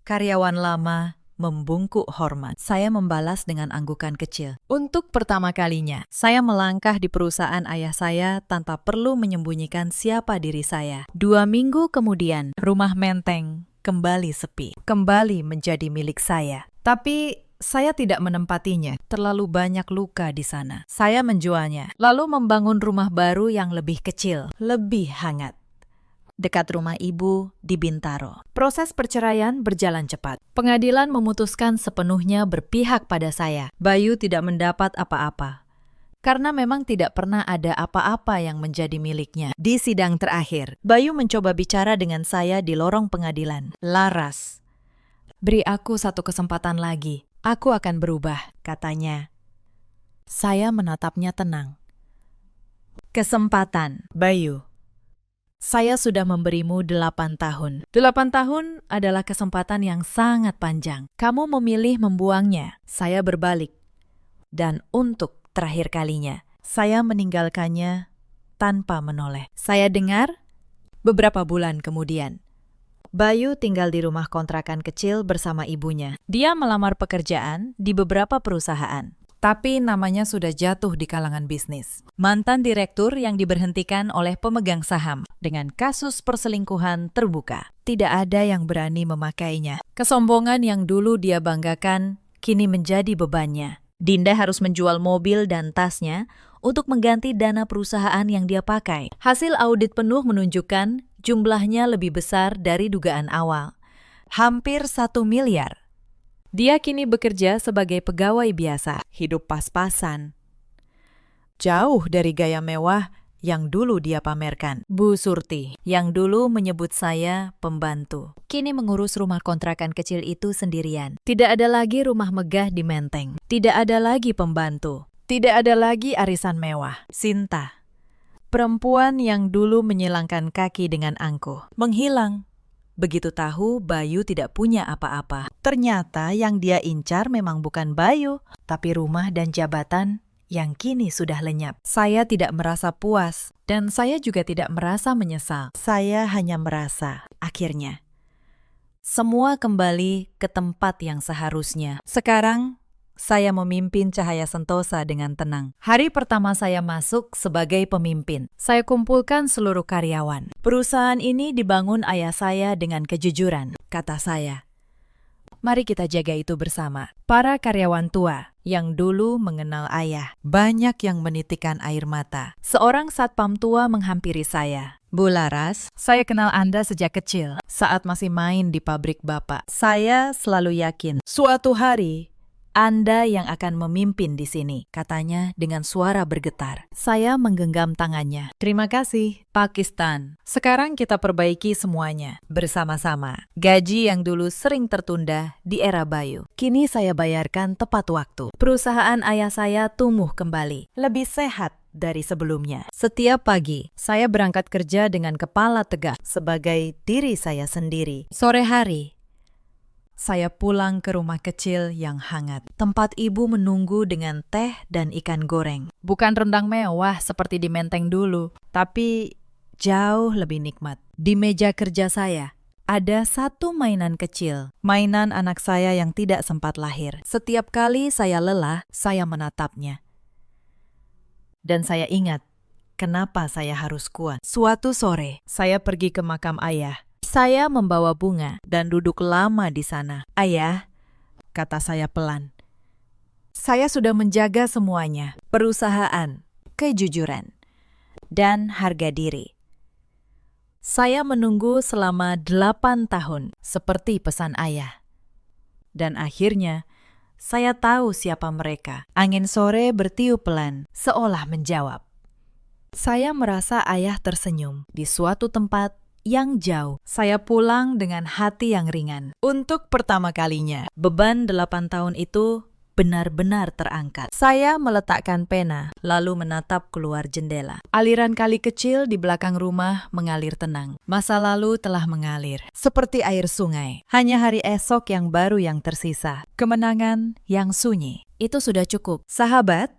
Karyawan lama membungkuk hormat. Saya membalas dengan anggukan kecil. Untuk pertama kalinya, saya melangkah di perusahaan ayah saya tanpa perlu menyembunyikan siapa diri saya. 2 minggu kemudian, rumah Menteng kembali sepi. Kembali menjadi milik saya. Tapi saya tidak menempatinya. Terlalu banyak luka di sana. Saya menjualnya, lalu membangun rumah baru yang lebih kecil, lebih hangat. Dekat rumah ibu di Bintaro. Proses perceraian berjalan cepat. Pengadilan memutuskan sepenuhnya berpihak pada saya. Bayu tidak mendapat apa-apa. Karena memang tidak pernah ada apa-apa yang menjadi miliknya. Di sidang terakhir, Bayu mencoba bicara dengan saya di lorong pengadilan. Laras, beri aku satu kesempatan lagi. Aku akan berubah, katanya. Saya menatapnya tenang. Kesempatan, Bayu. Saya sudah memberimu 8 tahun. 8 tahun adalah kesempatan yang sangat panjang. Kamu memilih membuangnya. Saya berbalik. Dan untuk terakhir kalinya, saya meninggalkannya tanpa menoleh. Saya dengar beberapa bulan kemudian, Bayu tinggal di rumah kontrakan kecil bersama ibunya. Dia melamar pekerjaan di beberapa perusahaan, tapi namanya sudah jatuh di kalangan bisnis. Mantan direktur yang diberhentikan oleh pemegang saham dengan kasus perselingkuhan terbuka. Tidak ada yang berani memakainya. Kesombongan yang dulu dia banggakan kini menjadi bebannya. Dinda harus menjual mobil dan tasnya untuk mengganti dana perusahaan yang dia pakai. Hasil audit penuh menunjukkan jumlahnya lebih besar dari dugaan awal. Hampir 1 miliar. Dia kini bekerja sebagai pegawai biasa, hidup pas-pasan. Jauh dari gaya mewah yang dulu dia pamerkan. Bu Surti, yang dulu menyebut saya pembantu, kini mengurus rumah kontrakan kecil itu sendirian. Tidak ada lagi rumah megah di Menteng. Tidak ada lagi pembantu. Tidak ada lagi arisan mewah. Sinta, perempuan yang dulu menyilangkan kaki dengan angkuh, menghilang. Begitu tahu Bayu tidak punya apa-apa. Ternyata yang dia incar memang bukan Bayu, tapi rumah dan jabatan yang kini sudah lenyap. Saya tidak merasa puas, dan saya juga tidak merasa menyesal. Saya hanya merasa, akhirnya, semua kembali ke tempat yang seharusnya. Sekarang, saya memimpin Cahaya Sentosa dengan tenang. Hari pertama saya masuk sebagai pemimpin. Saya kumpulkan seluruh karyawan. Perusahaan ini dibangun ayah saya dengan kejujuran, kata saya. Mari kita jaga itu bersama. Para karyawan tua yang dulu mengenal ayah, banyak yang menitikkan air mata. Seorang satpam tua menghampiri saya. Bu Laras, saya kenal Anda sejak kecil, saat masih main di pabrik Bapak. Saya selalu yakin, suatu hari Anda yang akan memimpin di sini, katanya dengan suara bergetar. Saya menggenggam tangannya. Terima kasih, Pakistan. Sekarang kita perbaiki semuanya, bersama-sama. Gaji yang dulu sering tertunda di era Bayu, kini saya bayarkan tepat waktu. Perusahaan ayah saya tumbuh kembali, lebih sehat dari sebelumnya. Setiap pagi, saya berangkat kerja dengan kepala tegak, sebagai diri saya sendiri. Sore hari, saya pulang ke rumah kecil yang hangat. Tempat ibu menunggu dengan teh dan ikan goreng. Bukan rendang mewah seperti di Menteng dulu, tapi jauh lebih nikmat. Di meja kerja saya, ada satu mainan kecil. Mainan anak saya yang tidak sempat lahir. Setiap kali saya lelah, saya menatapnya. Dan saya ingat, kenapa saya harus kuat. Suatu sore, saya pergi ke makam ayah. Saya membawa bunga dan duduk lama di sana. Ayah, kata saya pelan, saya sudah menjaga semuanya. Perusahaan, kejujuran, dan harga diri. Saya menunggu selama 8 tahun, seperti pesan ayah. Dan akhirnya, saya tahu siapa mereka. Angin sore bertiup pelan, seolah menjawab. Saya merasa ayah tersenyum di suatu tempat yang jauh. Saya pulang dengan hati yang ringan. Untuk pertama kalinya, beban 8 tahun itu benar-benar terangkat. Saya meletakkan pena, lalu menatap keluar jendela. Aliran kali kecil di belakang rumah mengalir tenang. Masa lalu telah mengalir, seperti air sungai. Hanya hari esok yang baru yang tersisa. Kemenangan yang sunyi. Itu sudah cukup. Sahabat,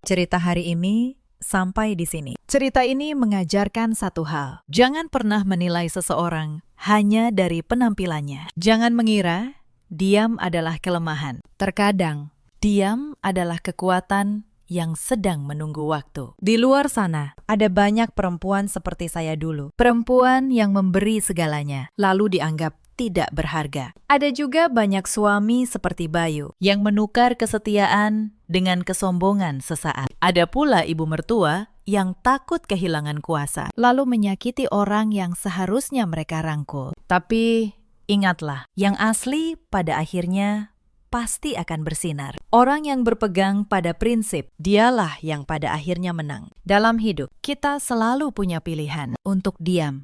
cerita hari ini sampai di sini. Cerita ini mengajarkan satu hal. Jangan pernah menilai seseorang hanya dari penampilannya. Jangan mengira diam adalah kelemahan. Terkadang, diam adalah kekuatan yang sedang menunggu waktu. Di luar sana, ada banyak perempuan seperti saya dulu. Perempuan yang memberi segalanya, lalu dianggap tidak berharga. Ada juga banyak suami seperti Bayu yang menukar kesetiaan dengan kesombongan sesaat. Ada pula ibu mertua yang takut kehilangan kuasa, lalu menyakiti orang yang seharusnya mereka rangkul. Tapi ingatlah, yang asli pada akhirnya pasti akan bersinar. Orang yang berpegang pada prinsip, dialah yang pada akhirnya menang. Dalam hidup, kita selalu punya pilihan untuk diam,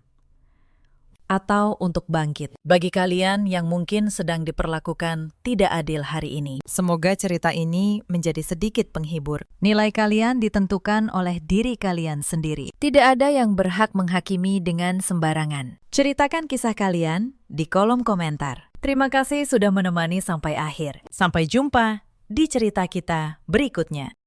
atau untuk bangkit. Bagi kalian yang mungkin sedang diperlakukan tidak adil hari ini, semoga cerita ini menjadi sedikit penghibur. Nilai kalian ditentukan oleh diri kalian sendiri. Tidak ada yang berhak menghakimi dengan sembarangan. Ceritakan kisah kalian di kolom komentar. Terima kasih sudah menemani sampai akhir. Sampai jumpa di cerita kita berikutnya.